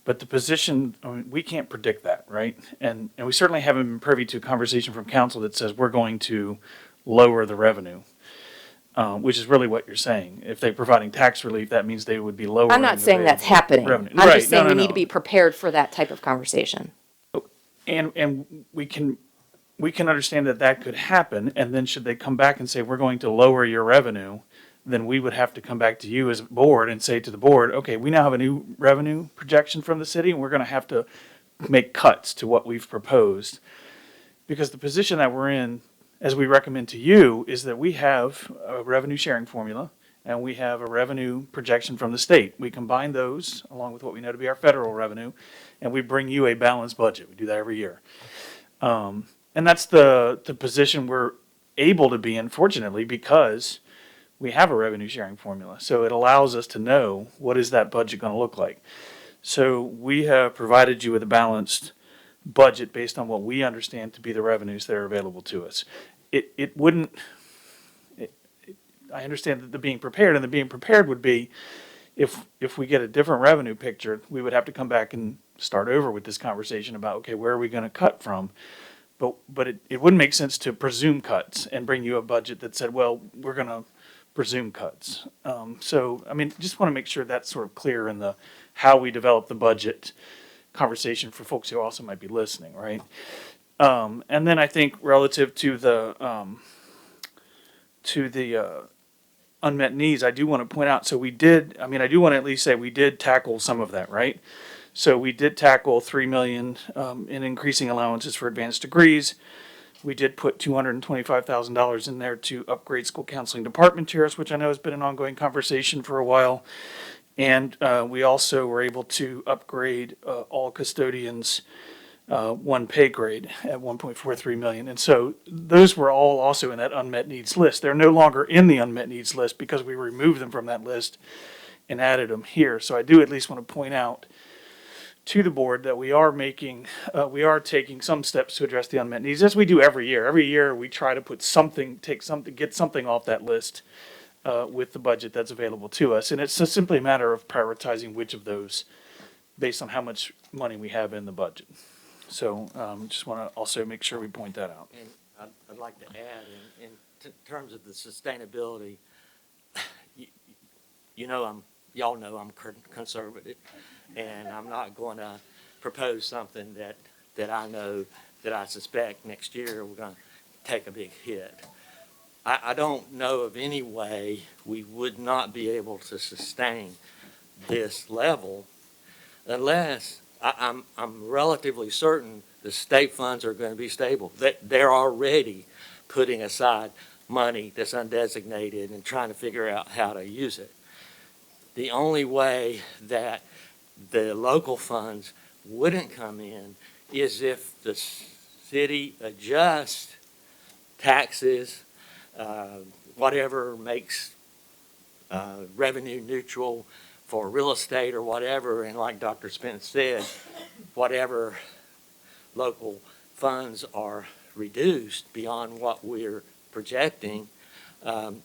But the position, I mean, we can't predict that, right? And we certainly haven't been privy to a conversation from council that says we're going to lower the revenue, which is really what you're saying. If they're providing tax relief, that means they would be lowering. I'm not the saying that's available happening. revenue. I'm Right. just saying No, we no, need no. to be prepared for that type of conversation. And we can understand that could happen, and then should they come back and say, we're going to lower your revenue, then we would have to come back to you as a board and say to the board, okay, we now have a new revenue projection from the city, and we're gonna have to make cuts to what we've proposed. Because the position that we're in, as we recommend to you, is that we have a revenue sharing formula, and we have a revenue projection from the state. We combine those, along with what we know to be our federal revenue, and we bring you a balanced budget. We do that every year. And that's the position we're able to be in, fortunately, because we have a revenue sharing formula. So it allows us to know what is that budget going to look like. So we have provided you with a balanced budget based on what we understand to be the revenues that are available to us. It wouldn't, I understand that the being prepared, and the being prepared would be if we get a different revenue picture, we would have to come back and start over with this conversation about, okay, where are we going to cut from? But it wouldn't make sense to presume cuts and bring you a budget that said, well, we're going to presume cuts. So, I mean, just want to make sure that's sort of clear in the how we develop the budget conversation for folks who also might be listening, right? And then I think relative to the unmet needs, I do want to point out, so we did, I mean, I do want to at least say we did tackle some of that, right? So we did tackle 3 million in increasing allowances for advanced degrees. We did put $225,000 in there to upgrade school counseling department chairs, which I know has been an ongoing conversation for a while. And we also were able to upgrade all custodians one pay grade at 1.43 million. And so those were all also in that unmet needs list. They're no longer in the unmet needs list because we removed them from that list and added them here. So I do at least want to point out to the board that we are taking some steps to address the unmet needs, as we do every year. Every year we try to put something, get something off that list with the budget that's available to us. And it's just simply a matter of prioritizing which of those based on how much money we have in the budget. So just want to also make sure we point that out. And I'd like to add, in terms of the sustainability, y'all know I'm conservative, and I'm not going to propose something that I know, that I suspect next year we're going to take a big hit. I don't know of any way we would not be able to sustain this level unless, I'm relatively certain the state funds are going to be stable. They're already putting aside money that's undesignated and trying to figure out how to use it. The only way that the local funds wouldn't come in is if the city adjusts taxes, whatever makes revenue neutral for real estate or whatever, and like Dr. Spence said, whatever local funds are reduced beyond what we're projecting,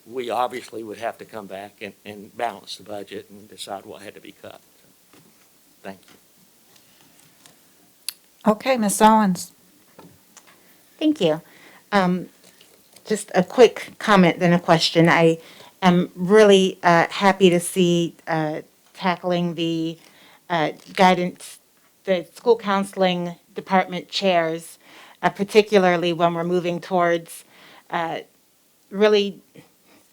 we obviously would have to come back and balance the budget and decide what had to be cut. Thank you. Okay, Ms. Owens. Thank you. Just a quick comment, then a question. I am really happy to see tackling the guidance, the school counseling department chairs, particularly when we're moving towards really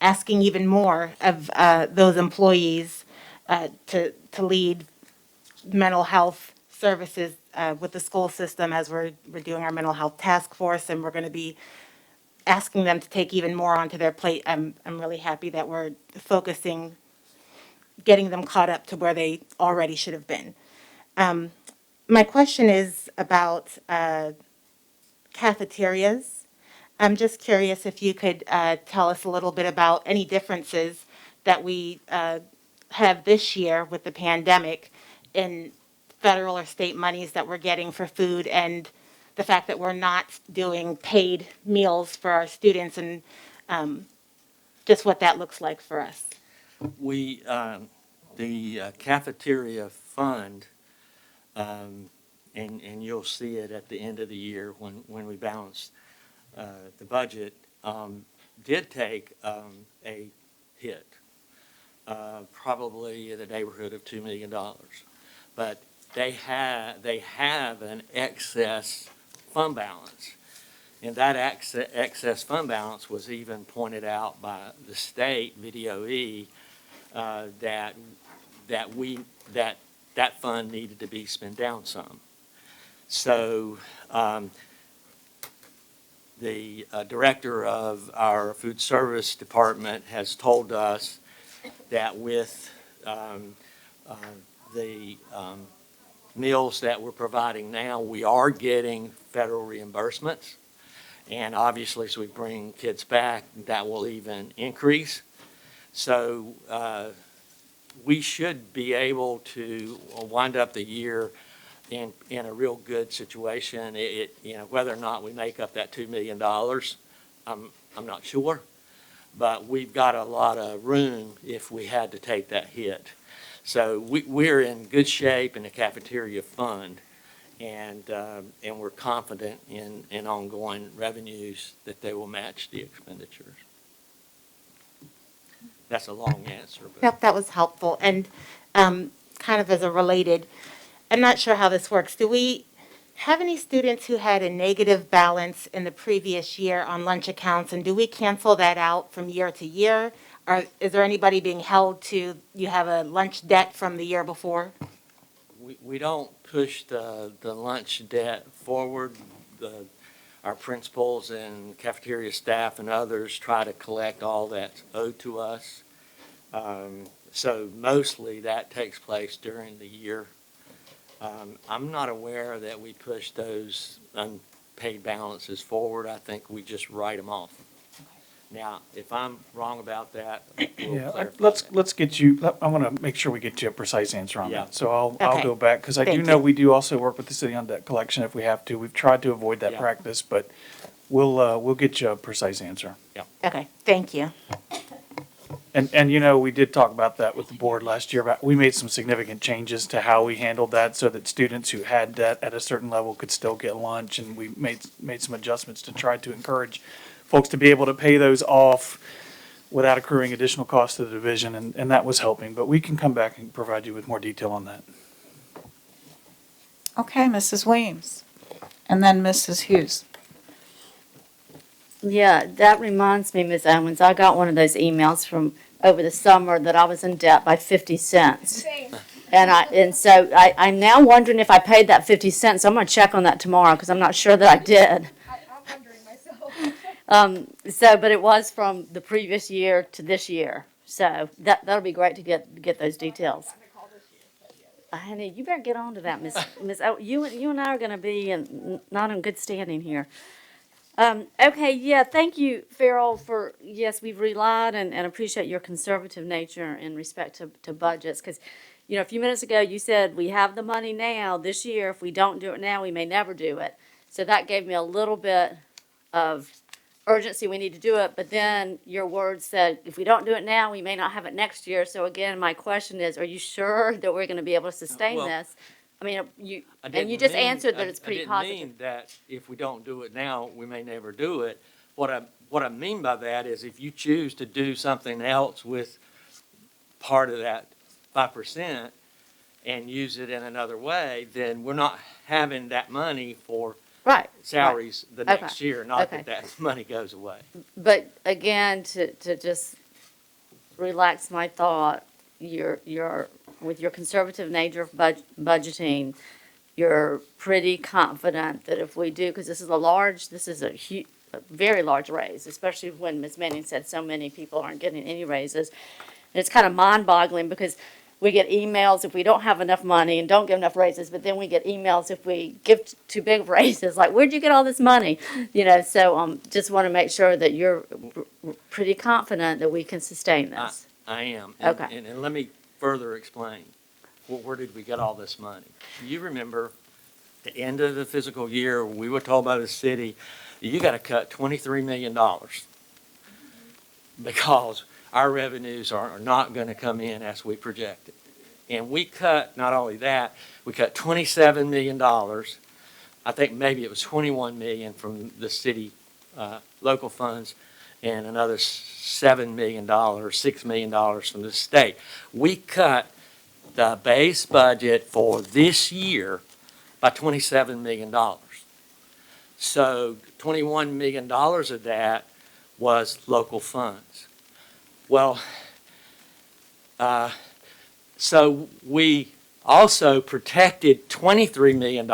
asking even more of those employees to lead mental health services with the school system as we're doing our mental health task force, and we're going to be asking them to take even more onto their plate. I'm really happy that we're focusing, getting them caught up to where they already should have been. My question is about cafeterias. I'm just curious if you could tell us a little bit about any differences that we have this year with the pandemic in federal or state monies that we're getting for food, and the fact that we're not doing paid meals for our students, and just what that looks like for us. We, the cafeteria fund, and you'll see it at the end of the year when we balance the budget, did take a hit, probably in the neighborhood of $2 million. But they have an excess fund balance. And that excess fund balance was even pointed out by the state, VDOE, that fund needed to be spent down some. So the director of our food service department has told us that with the meals that we're providing now, we are getting federal reimbursements. And obviously, as we bring kids back, that will even increase. So we should be able to wind up the year in a real good situation. Whether or not we make up that $2 million, I'm not sure. But we've got a lot of room if we had to take that hit. So we're in good shape in the cafeteria fund, and we're confident in ongoing revenues that they will match the expenditures. That's a long answer, but Yep, that was helpful. And kind of as a related, I'm not sure how this works. Do we have any students who had a negative balance in the previous year on lunch accounts, and do we cancel that out from year to year? Or is there anybody being held to, you have a lunch debt from the year before? we don't push the lunch debt forward. Our principals and cafeteria staff and others try to collect all that's owed to us. So mostly that takes place during the year. I'm not aware that we push those unpaid balances forward. I think we just write them off. Now, if I'm wrong about that, we'll Yeah, clarify let's that. get you, I want to make sure we get you a precise answer on Yeah. that. So I'll Okay. go back, because I do Thank know you. we do also work with the city on debt collection if we have to. We've tried to avoid that Yeah. practice, but we'll get you a precise answer. Okay, thank you. And we did talk about that with the board last year, about, we made some significant changes to how we handled that so that students who had debt at a certain level could still get lunch, and we made some adjustments to try to encourage folks to be able to pay those off without accruing additional costs to the division, and that was helping. But we can come back and provide you with more detail on that. Okay, Mrs. Weems. And then Mrs. Hughes. Yeah, that reminds me, Ms. Owens, I got one of those emails from over the summer that I was in debt by 50 cents. And so I'm now wondering if I paid that 50 cents. I'm gonna check on that tomorrow because I'm not sure that I did. I'm wondering myself. But it was from the previous year to this year. So that'll be great to get those details. Honey, you better get on to that, Miss. Oh, you and I are gonna be not in good standing here. Okay, yeah, thank you, Farrell, yes, we've relied and appreciate your conservative nature in respect to budgets, because, a few minutes ago, you said we have the money now, this year, if we don't do it now, we may never do it. So that gave me a little bit of urgency, we need to do it, but then your words said, if we don't do it now, we may not have it next year. So again, my question is, are you sure that we're gonna be able to sustain Well, this? I mean, you didn't just mean- answered that it's pretty I positive. didn't mean that if we don't do it now, we may never do it. What I mean by that is if you choose to do something else with part of that 5% and use it in another way, then we're not having that money for Right. salaries the Okay, next year, not okay. that money goes away. But again, to just relax my thought, with your conservative nature of budgeting, you're pretty confident that if we do, because this is a very large raise, especially when Ms. Manning said so many people aren't getting any raises. And it's kind of mind-boggling because we get emails if we don't have enough money and don't give enough raises, but then we get emails if we give too big of raises, like, where'd you get all this money? So just want to make sure that you're pretty confident that we can sustain this. I am. Okay. And let me further explain. Where did we get all this money? You remember the end of the fiscal year, we were told by the city, you got to cut $23 million because our revenues are not going to come in as we projected. And we cut, not only that, we cut $27 million. I think maybe it was $21 million from the city local funds and another $7 million, $6 million from the state. We cut the base budget for this year by $27 million. So $21 million of that was local funds. Well, so we also protected $23 million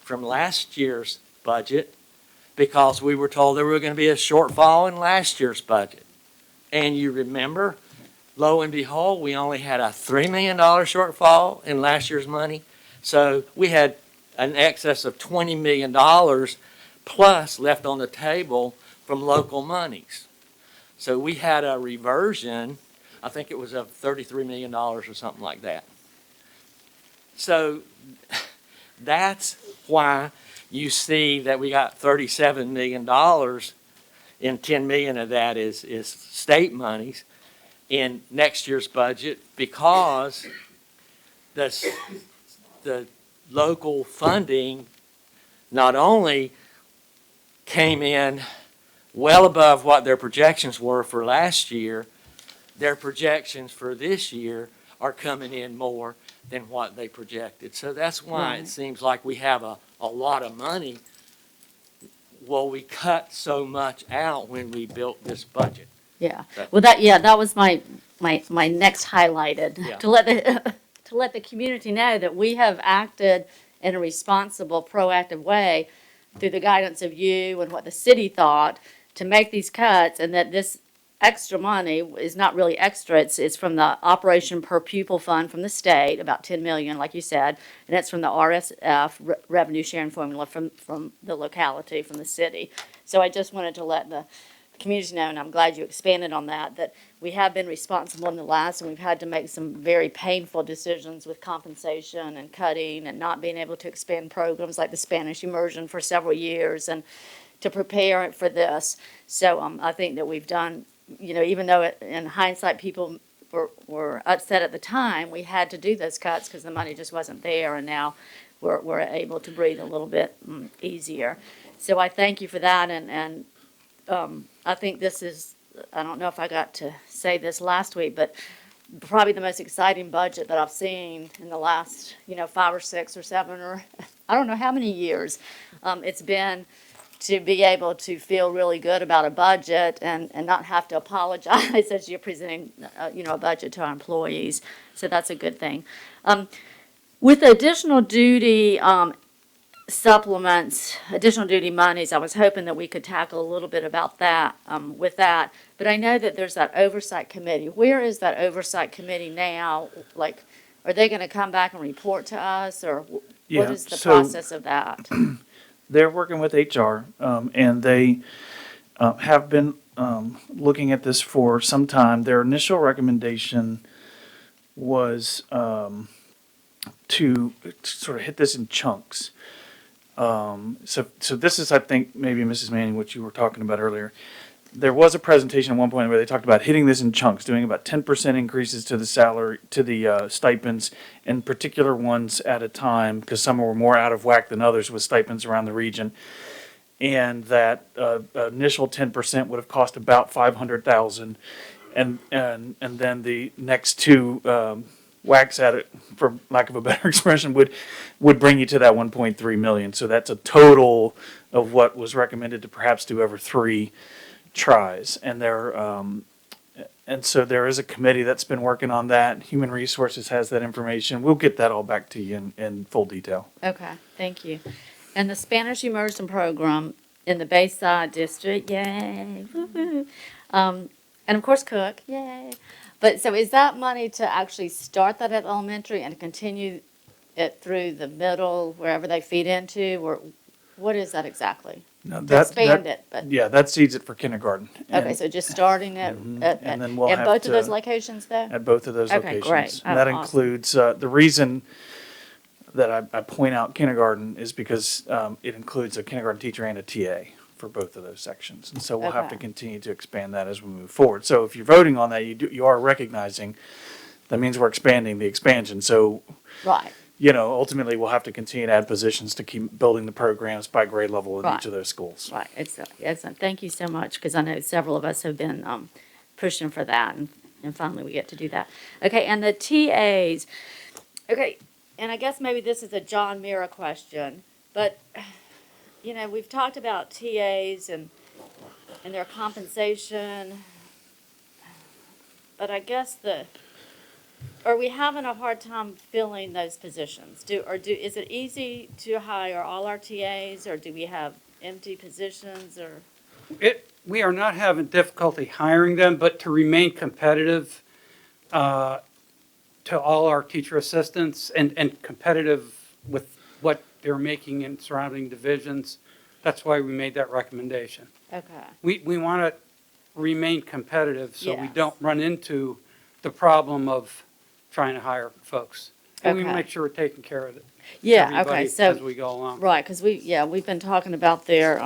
from last year's budget because we were told there were going to be a shortfall in last year's budget. And you remember, lo and behold, we only had a $3 million shortfall in last year's money. So we had an excess of $20 million plus left on the table from local monies. So we had a reversion, I think it was of $33 million or something like that. So that's why you see that we got $37 million, and $10 million of that is state monies in next year's budget because the local funding not only came in well above what their projections were for last year, their projections for this year are coming in more than what they projected. So that's why it seems like we have a lot of money. Well, we cut so much out when we built this budget. Yeah, That- well, that was my next highlighted, Yeah. to let the community know that we have acted in a responsible, proactive way through the guidance of you and what the city thought to make these cuts, and that this extra money is not really extra, it's from the Operation Per Pupil Fund from the state, about 10 million, like you said, and it's from the RSF, Revenue Sharing Formula, from the locality, from the city. So I just wanted to let the community know, and I'm glad you expanded on that we have been responsible in the last, and we've had to make some very painful decisions with compensation and cutting and not being able to expand programs like the Spanish immersion for several years and to prepare for this. So I think that we've done, even though in hindsight people were upset at the time, we had to do those cuts because the money just wasn't there, and now we're able to breathe a little bit easier. So I thank you for that, and I think this is, I don't know if I got to say this last week, but probably the most exciting budget that I've seen in the last, 5 or 6 or 7 or I don't know how many years. It's been to be able to feel really good about a budget and not have to apologize as you're presenting, a budget to our employees. So that's a good thing. With additional duty, supplements, additional duty monies, I was hoping that we could tackle a little bit about that, with that. But I know that there's that oversight committee. Where is that oversight committee now? Like, are they gonna come back and report to us, or what Yeah, is the so- process of that? They're working with HR, and they have been looking at this for some time. Their initial recommendation was to sort of hit this in chunks. So this is, I think, maybe Mrs. Manning, what you were talking about earlier. There was a presentation at one point where they talked about hitting this in chunks, doing about 10% increases to the salary, to the stipends, and particular ones at a time, because some were more out of whack than others with stipends around the region. And that initial 10% would have cost about 500,000, and then the next two whacks at it, for lack of a better expression, would bring you to that 1.3 million. So that's a total of what was recommended to perhaps do over 3 tries. And so there is a committee that's been working on that. Human Resources has that information. We'll get that all back to you in full detail. Okay, thank you. And the Spanish immersion program in the Bayside District, yay, woo-hoo. And of course Cook, yay. But so is that money to actually start that at elementary and continue it through the middle, wherever they feed into, or what is that exactly? Now To expand it, but, Yeah, that seeds it for kindergarten. okay, so just starting it at, And then we'll at have both of those to- locations though? At both of those Okay, locations. great. And that Oh, awesome. includes, the reason that I point out kindergarten is because it includes a kindergarten teacher and a TA for both of those sections. And so we'll have to Okay. continue to expand that as we move forward. So if you're voting on that, you are recognizing, that means we're expanding the expansion. So, Right, ultimately, we'll have to continue to add positions to keep building the programs by grade level in Right. each of those schools. right, thank you so much, because I know several of us have been, pushing for that, and finally we get to do that. Okay, and the TAs, okay, and I guess maybe this is a John Mira question, but, we've talked about TAs and their compensation, but I guess are we having a hard time filling those positions? Is it easy to hire all our TAs, or do we have empty positions, or? We are not having difficulty hiring them, but to remain competitive to all our teacher assistants and competitive with what they're making in surrounding divisions, that's why we made that recommendation. Okay, We want to remain competitive so we Yes. don't run into the problem of trying to hire folks. And we Okay. make sure we're taking care of it. yeah, okay, everybody so, As we go along. right, because we've been talking about their,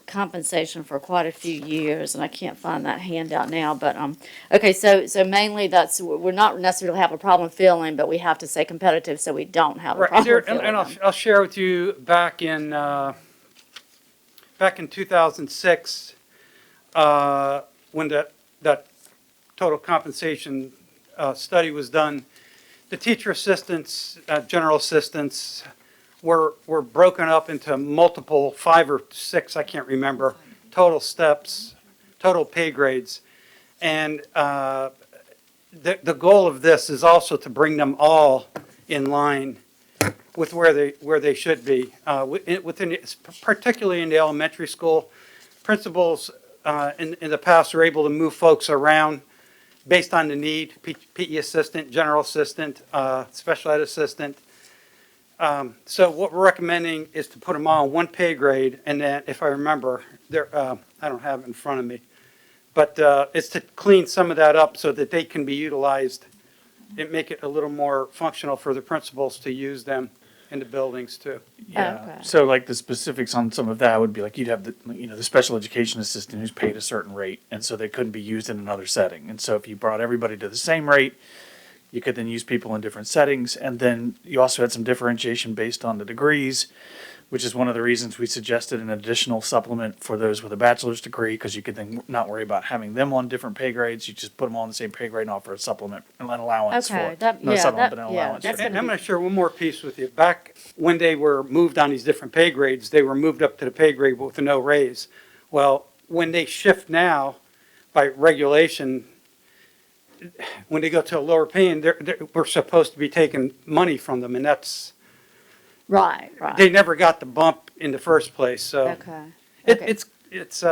compensation for quite a few years, and I can't find that handout now, but, okay, so mainly we're not necessarily have a problem filling, but we have to stay competitive so we don't have a Right, problem and filling them. I'll share with you back in 2006, when that total compensation study was done, the teacher assistants, general assistants were broken up into multiple, 5 or 6, I can't remember, total steps, total pay grades. And the goal of this is also to bring them all in line with where they should be. Particularly in the elementary school, principals in the past are able to move folks around based on the need, PE assistant, general assistant, special ed assistant. So what we're recommending is to put them all in one pay grade, and then, if I remember, I don't have it in front of me, but it's to clean some of that up so that they can be utilized and make it a little more functional for the principals to use them in the buildings too. Yeah, Okay. so like the specifics on some of that would be like you'd have the special education assistant who's paid a certain rate, and so they couldn't be used in another setting. And so if you brought everybody to the same rate, you could then use people in different settings, and then you also had some differentiation based on the degrees, which is one of the reasons we suggested an additional supplement for those with a bachelor's degree, because you could then not worry about having them on different pay grades. You just put them all on the same pay grade and offer a supplement and an allowance for Okay, it. that, Not a yeah, supplement, that, but an yeah, allowance. that's for it. And gonna I'm be, going to share one more piece with you. Back when they were moved on these different pay grades, they were moved up to the pay grade with no raise. Well, when they shift now, by regulation, when they go to a lower paying, we're supposed to be taking money from them, and that's, right, they right, never got the bump in the first place, so. okay. It, Okay. it's,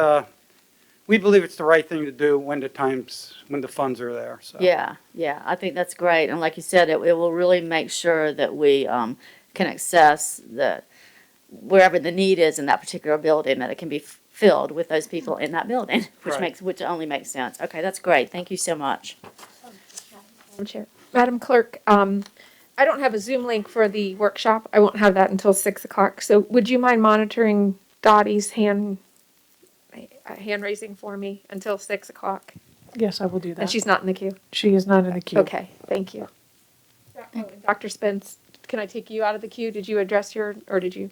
we believe it's the right thing to do when the funds are there, so. Yeah, yeah, I think that's great, and like you said, it will really make sure that we, can access wherever the need is in that particular building, that it can be filled with those people in that building, Right. which only makes sense. Okay, that's great, thank you so much. Madam Chair. Madam Clerk, I don't have a Zoom link for the workshop. I won't have that until 6 o'clock. So would you mind monitoring Dottie's hand raising for me until 6 o'clock? Yes, I will do And that. she's not in the queue? She is not in the queue. Okay, thank you. Dr. Spence, can I take you out of the queue? Did you address or did you?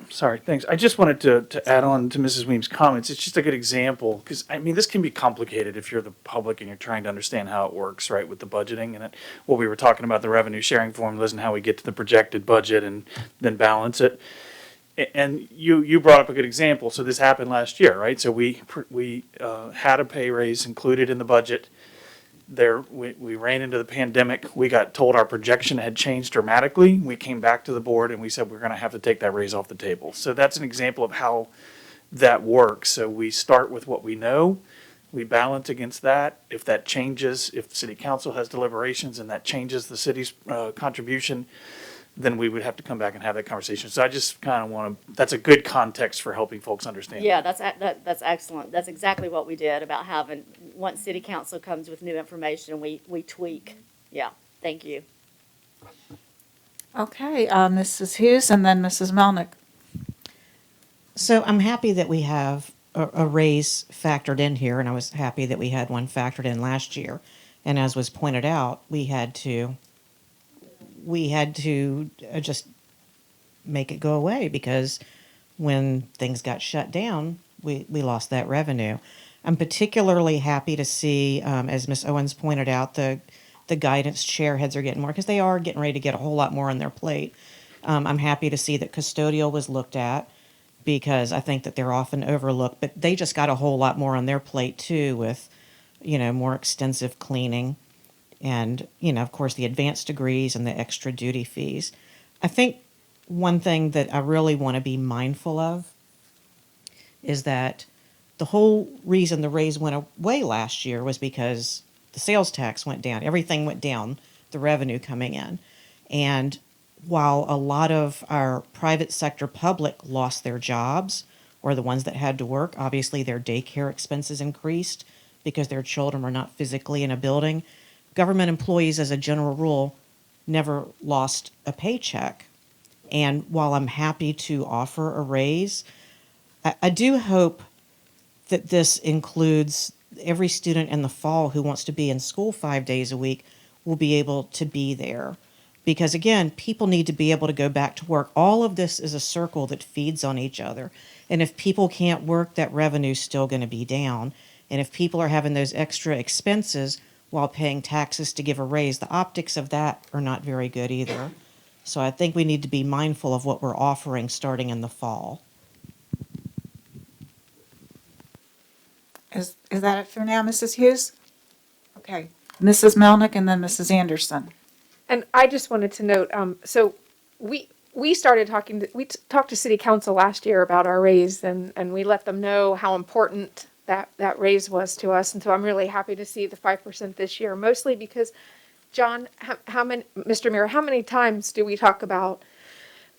Sorry, thanks. I just wanted to add on to Mrs. Weems' comments. It's just a good example, because, I mean, this can be complicated if you're the public and you're trying to understand how it works, right, with the budgeting. And what we were talking about, the revenue sharing formulas and how we get to the projected budget and then balance it. And you brought up a good example. So this happened last year, right? So we had a pay raise included in the budget. We ran into the pandemic. We got told our projection had changed dramatically. We came back to the board and we said we're going to have to take that raise off the table. So that's an example of how that works. So we start with what we know. We balance against that. If that changes, if city council has deliberations and that changes the city's contribution, then we would have to come back and have that conversation. So I just kind of want to, that's a good context for helping folks understand. Yeah, that's excellent. That's exactly what we did about having, once city council comes with new information, we tweak. Yeah, thank you. Okay, Mrs. Hughes and then Mrs. Melnick. So I'm happy that we have a raise factored in here, and I was happy that we had one factored in last year. And as was pointed out, we had to just make it go away, because when things got shut down, we lost that revenue. I'm particularly happy to see, as Ms. Owens pointed out, the guidance chair heads are getting more, because they are getting ready to get a whole lot more on their plate. I'm happy to see that custodial was looked at, because I think that they're often overlooked, but they just got a whole lot more on their plate too, with, more extensive cleaning and, of course, the advanced degrees and the extra duty fees. I think one thing that I really want to be mindful of is that the whole reason the raise went away last year was because the sales tax went down. Everything went down, the revenue coming in. And while a lot of our private sector public lost their jobs, or the ones that had to work, obviously their daycare expenses increased because their children were not physically in a building. Government employees, as a general rule, never lost a paycheck. And while I'm happy to offer a raise, I do hope that this includes every student in the fall who wants to be in school 5 days a week will be able to be there. Because again, people need to be able to go back to work. All of this is a circle that feeds on each other. And if people can't work, that revenue's still going to be down. And if people are having those extra expenses while paying taxes to give a raise, the optics of that are not very good either. So I think we need to be mindful of what we're offering starting in the fall. Is that it for now, Mrs. Hughes? Okay, Mrs. Melnick and then Mrs. Anderson. And I just wanted to note, so we started talking, we talked to city council last year about our raise, and we let them know how important that raise was to us. And so I'm really happy to see the 5% this year, mostly because, John, how many, Mr. Mayor, how many times do we talk about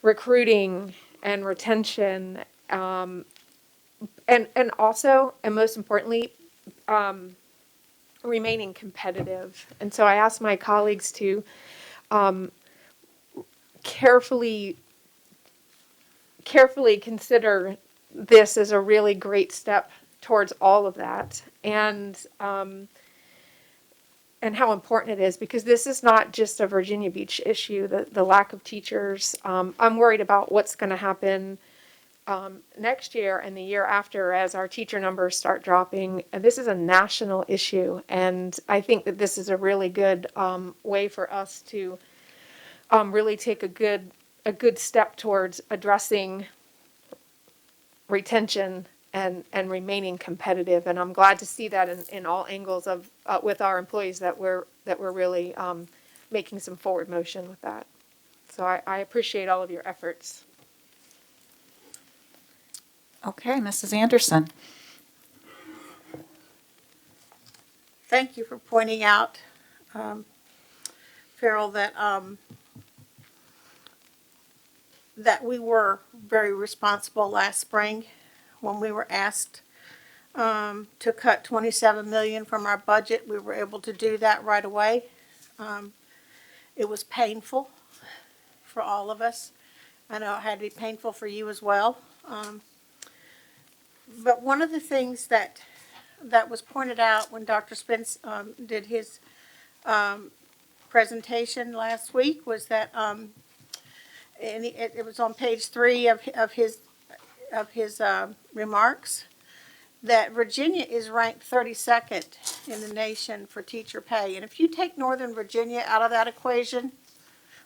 recruiting and retention, and also, and most importantly, remaining competitive. And so I asked my colleagues to carefully consider this as a really great step towards all of that. And and how important it is, because this is not just a Virginia Beach issue, the lack of teachers. I'm worried about what's going to happen next year and the year after as our teacher numbers start dropping. And this is a national issue, and I think that this is a really good way for us to really take a good step towards addressing retention and remaining competitive. And I'm glad to see that in all angles of with our employees that we're really making some forward motion with that. So I appreciate all of your efforts. Okay, Mrs. Anderson. Thank you for pointing out, Farrell, that we were very responsible last spring when we were asked to cut 27 million from our budget. We were able to do that right away. It was painful for all of us. I know it had to be painful for you as well. But one of the things that was pointed out when Dr. Spence did his presentation last week was that, and it was on page 3 of his remarks, that Virginia is ranked 32nd in the nation for teacher pay. And if you take Northern Virginia out of that equation,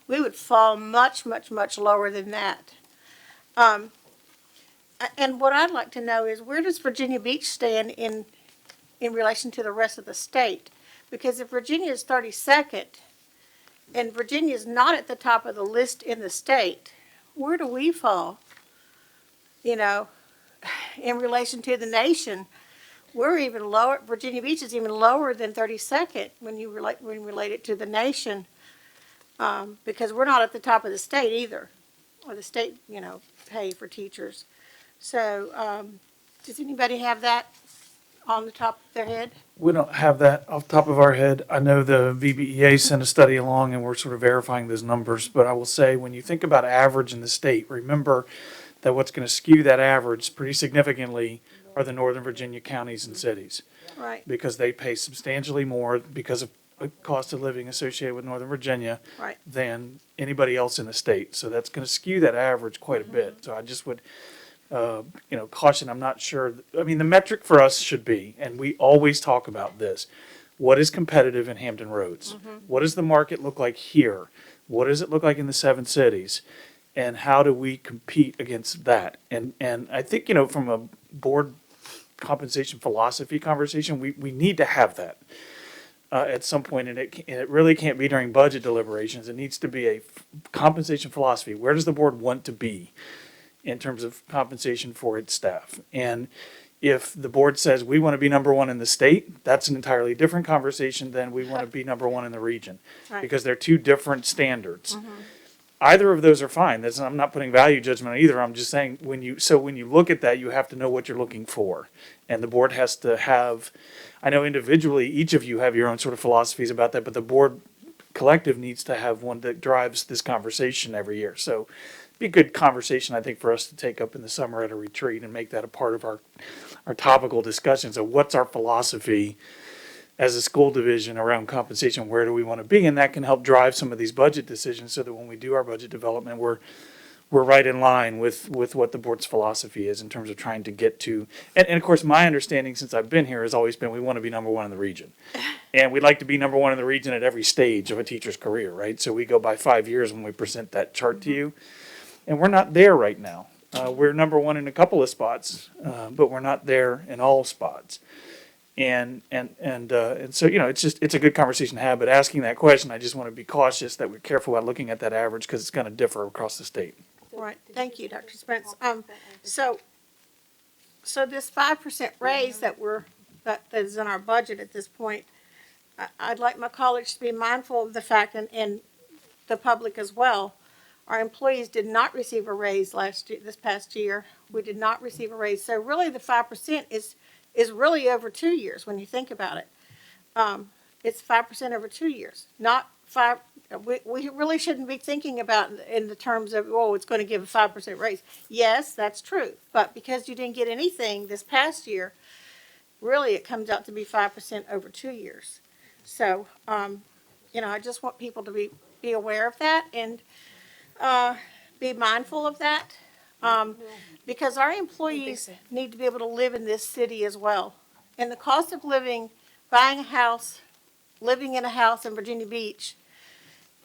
we would fall much, much, much lower than that. And what I'd like to know is, where does Virginia Beach stand in relation to the rest of the state? Because if Virginia is 32nd, and Virginia is not at the top of the list in the state, where do we fall? You know, in relation to the nation, we're even lower. Virginia Beach is even lower than 32nd when you relate it to the nation, because we're not at the top of the state either, or the state, pay for teachers. So, does anybody have that on the top of their head? We don't have that off the top of our head. I know the VBEA sent a study along and we're sort of verifying those numbers, but I will say, when you think about average in the state, remember that what's going to skew that average pretty significantly are the Northern Virginia counties and cities, Right, because they pay substantially more because of cost of living associated with Northern Virginia right. than anybody else in the state. So that's going to skew that average quite a bit. So I just would, caution. I'm not sure. I mean, the metric for us should be, and we always talk about this, what is competitive in Hampton Roads? What does the market look like here? What does it look like in the 7 cities? And how do we compete against that? And I think, from a board compensation philosophy conversation, we need to have that at some point, and it really can't be during budget deliberations. It needs to be a compensation philosophy. Where does the board want to be in terms of compensation for its staff? And if the board says we want to be number 1 in the state, that's an entirely different conversation than we want to be number 1 in the region, Right. because they're 2 different standards. Either of those are fine. I'm not putting value judgment on either. I'm just saying, when you look at that, you have to know what you're looking for. And the board has to have, I know individually, each of you have your own sort of philosophies about that, but the board collective needs to have one that drives this conversation every year. So it'd be a good conversation, I think, for us to take up in the summer at a retreat and make that a part of our topical discussion. So what's our philosophy as a school division around compensation? Where do we want to be? And that can help drive some of these budget decisions, so that when we do our budget development, we're right in line with what the board's philosophy is in terms of trying to get to. And of course, my understanding since I've been here has always been, we want to be number 1 in the region. And we'd like to be number 1 in the region at every stage of a teacher's career, right? So we go by 5 years when we present that chart to you. And we're not there right now. We're number 1 in a couple of spots, but we're not there in all spots. And so, it's a good conversation to have, but asking that question, I just want to be cautious that we're careful about looking at that average, because it's going to differ across the state. Right, thank you, Dr. Spence. So this 5% raise that is in our budget at this point, I'd like my college to be mindful of the fact, and the public as well. Our employees did not receive a raise this past year. We did not receive a raise. So really, the 5% is really over 2 years when you think about it. It's 5% over 2 years, not 5. We really shouldn't be thinking about in the terms of, it's going to give a 5% raise. Yes, that's true. But because you didn't get anything this past year, really it comes out to be 5% over 2 years. So, I just want people to be aware of that and be mindful of that. Because our employees need to be able to live in this city as well. And the cost of living, buying a house, living in a house in Virginia Beach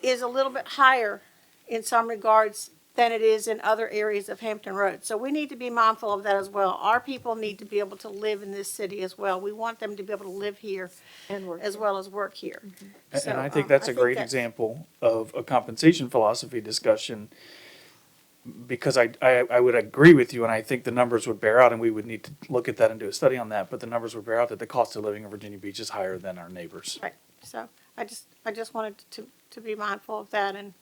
is a little bit higher in some regards than it is in other areas of Hampton Roads. So we need to be mindful of that as well. Our people need to be able to live in this city as well. We want them to be able to live here And work as well as work here. And So, I think that's a great that's- example of a compensation philosophy discussion, because I would agree with you, and I think the numbers would bear out, and we would need to look at that and do a study on that, but the numbers would bear out that the cost of living in Virginia Beach is higher than our neighbors. Right, so I just wanted to be mindful of that and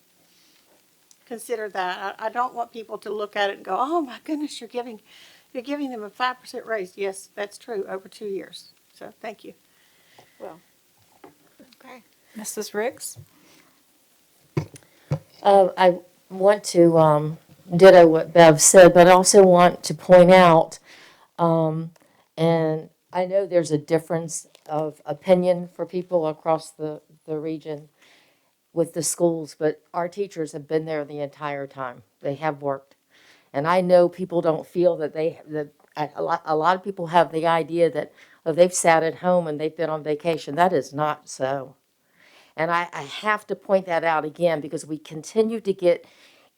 consider that. I don't want people to look at it and go, oh my goodness, you're giving them a 5% raise. Yes, that's true, over 2 years. So, thank you. Okay. Mrs. Riggs? I want to ditto what Bev said, but I also want to point out, and I know there's a difference of opinion for people across the region with the schools, but our teachers have been there the entire time. They have worked. And I know people don't feel that a lot of people have the idea that, oh, they've sat at home and they've been on vacation. That is not so. And I have to point that out again, because we continue to get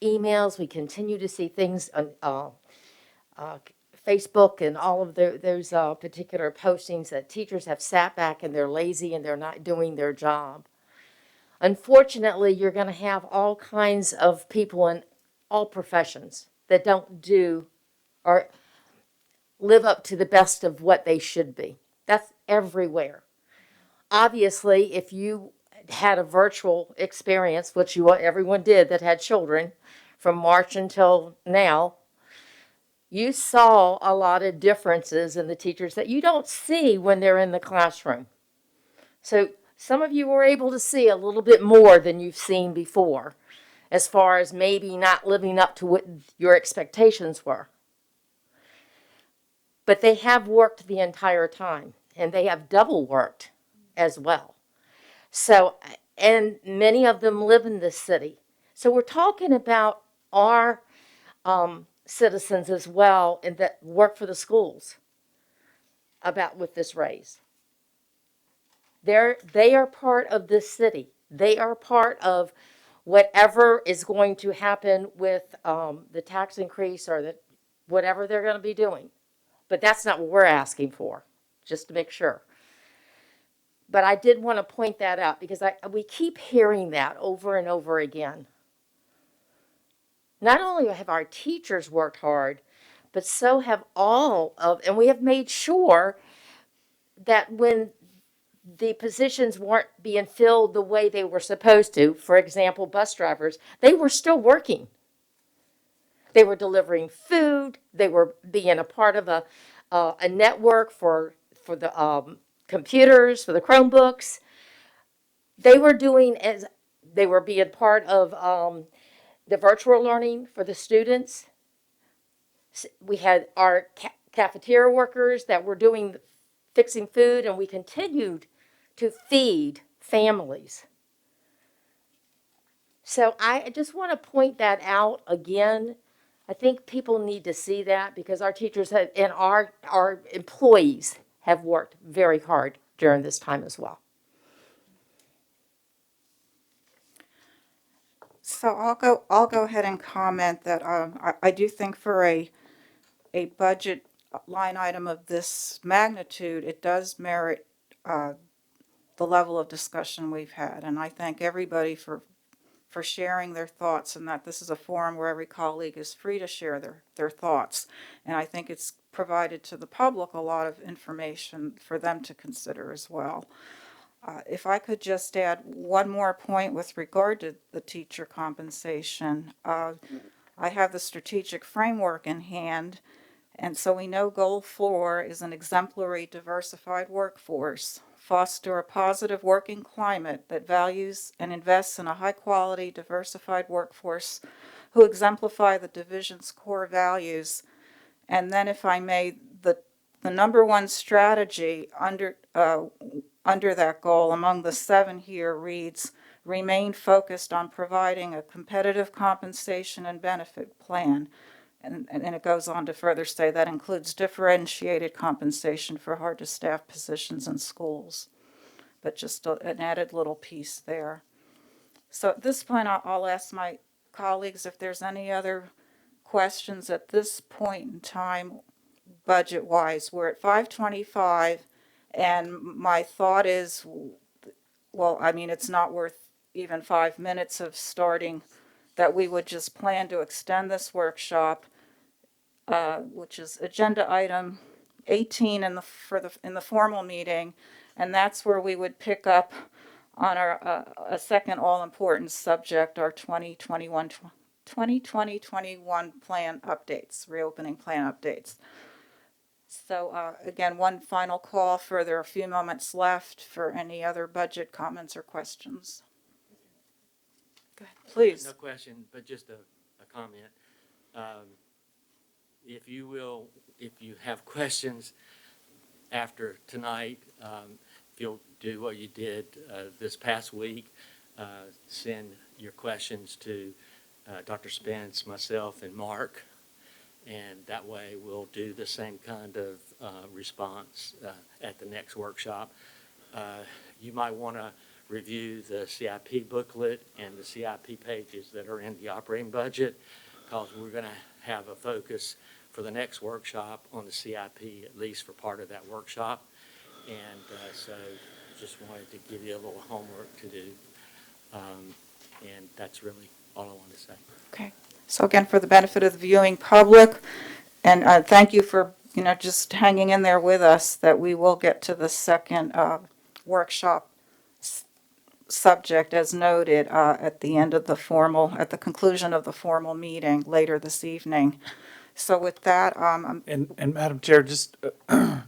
emails, we continue to see things on Facebook and all of those particular postings that teachers have sat back and they're lazy and they're not doing their job. Unfortunately, you're going to have all kinds of people in all professions that don't do or live up to the best of what they should be. That's everywhere. Obviously, if you had a virtual experience, which everyone did that had children from March until now, you saw a lot of differences in the teachers that you don't see when they're in the classroom. So some of you were able to see a little bit more than you've seen before, as far as maybe not living up to what your expectations were. But they have worked the entire time, and they have double worked as well. So, and many of them live in this city. So we're talking about our citizens as well, and that work for the schools about with this raise. They are part of this city. They are part of whatever is going to happen with the tax increase or whatever they're going to be doing. But that's not what we're asking for, just to make sure. But I did want to point that out, because we keep hearing that over and over again. Not only have our teachers worked hard, but so have and we have made sure that when the positions weren't being filled the way they were supposed to, for example, bus drivers, they were still working. They were delivering food. They were being a part of a network for the computers, for the Chromebooks. They were being part of the virtual learning for the students. We had our cafeteria workers that were fixing food, and we continued to feed families. So I just want to point that out again. I think people need to see that, because our teachers and our employees have worked very hard during this time as well. So I'll go ahead and comment that I do think for a budget line item of this magnitude, it does merit the level of discussion we've had. And I thank everybody for sharing their thoughts, and that this is a forum where every colleague is free to share their thoughts. And I think it's provided to the public a lot of information for them to consider as well. If I could just add one more point with regard to the teacher compensation. I have the strategic framework in hand, and so we know goal 4 is an exemplary diversified workforce. Foster a positive working climate that values and invests in a high-quality, diversified workforce who exemplify the division's core values. And then, if I may, the number one strategy under that goal, among the 7 here reads, remain focused on providing a competitive compensation and benefit plan. And it goes on to further say that includes differentiated compensation for hard-to-staff positions in schools. But just an added little piece there. So at this point, I'll ask my colleagues if there's any other questions at this point in time, budget-wise. We're at 525, and my thought is, well, I mean, it's not worth even 5 minutes of starting, that we would just plan to extend this workshop, which is agenda item 18 in the formal meeting, and that's where we would pick up on our, a second all-important subject, our 2020-21 plan updates, reopening plan updates. So again, one final call for, there are a few moments left for any other budget comments or questions. Go ahead, please. No question, but just a comment. If you will, if you have questions after tonight, if you'll do what you did this past week, send your questions to Dr. Spence, myself, and Mark, and that way we'll do the same kind of response at the next workshop. You might want to review the CIP booklet and the CIP pages that are in the operating budget, because we're going to have a focus for the next workshop on the CIP, at least for part of that workshop. And so just wanted to give you a little homework to do. And that's really all I want to say. Okay. So again, for the benefit of the viewing public, and thank you for, just hanging in there with us, that we will get to the second workshop subject as noted at the end of the at the conclusion of the formal meeting later this evening. So with that, And Madam Chair, just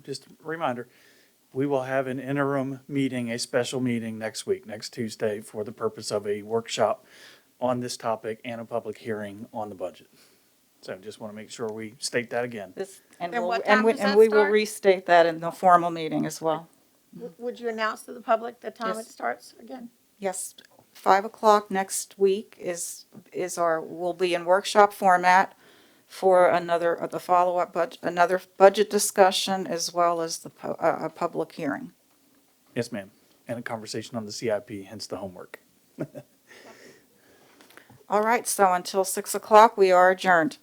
just a reminder, we will have an interim meeting, a special meeting next week, next Tuesday, for the purpose of a workshop on this topic and a public hearing on the budget. So I just want to make sure we state that again. and And we'll- what time does that we will start? restate that in the formal meeting as well. Would you announce to the public the time it Yes. starts again? Yes, 5 o'clock next week will be in workshop format for the follow-up another budget discussion as well as a public hearing. Yes, ma'am. And a conversation on the CIP, hence the homework. All right, so until 6 o'clock, we are adjourned.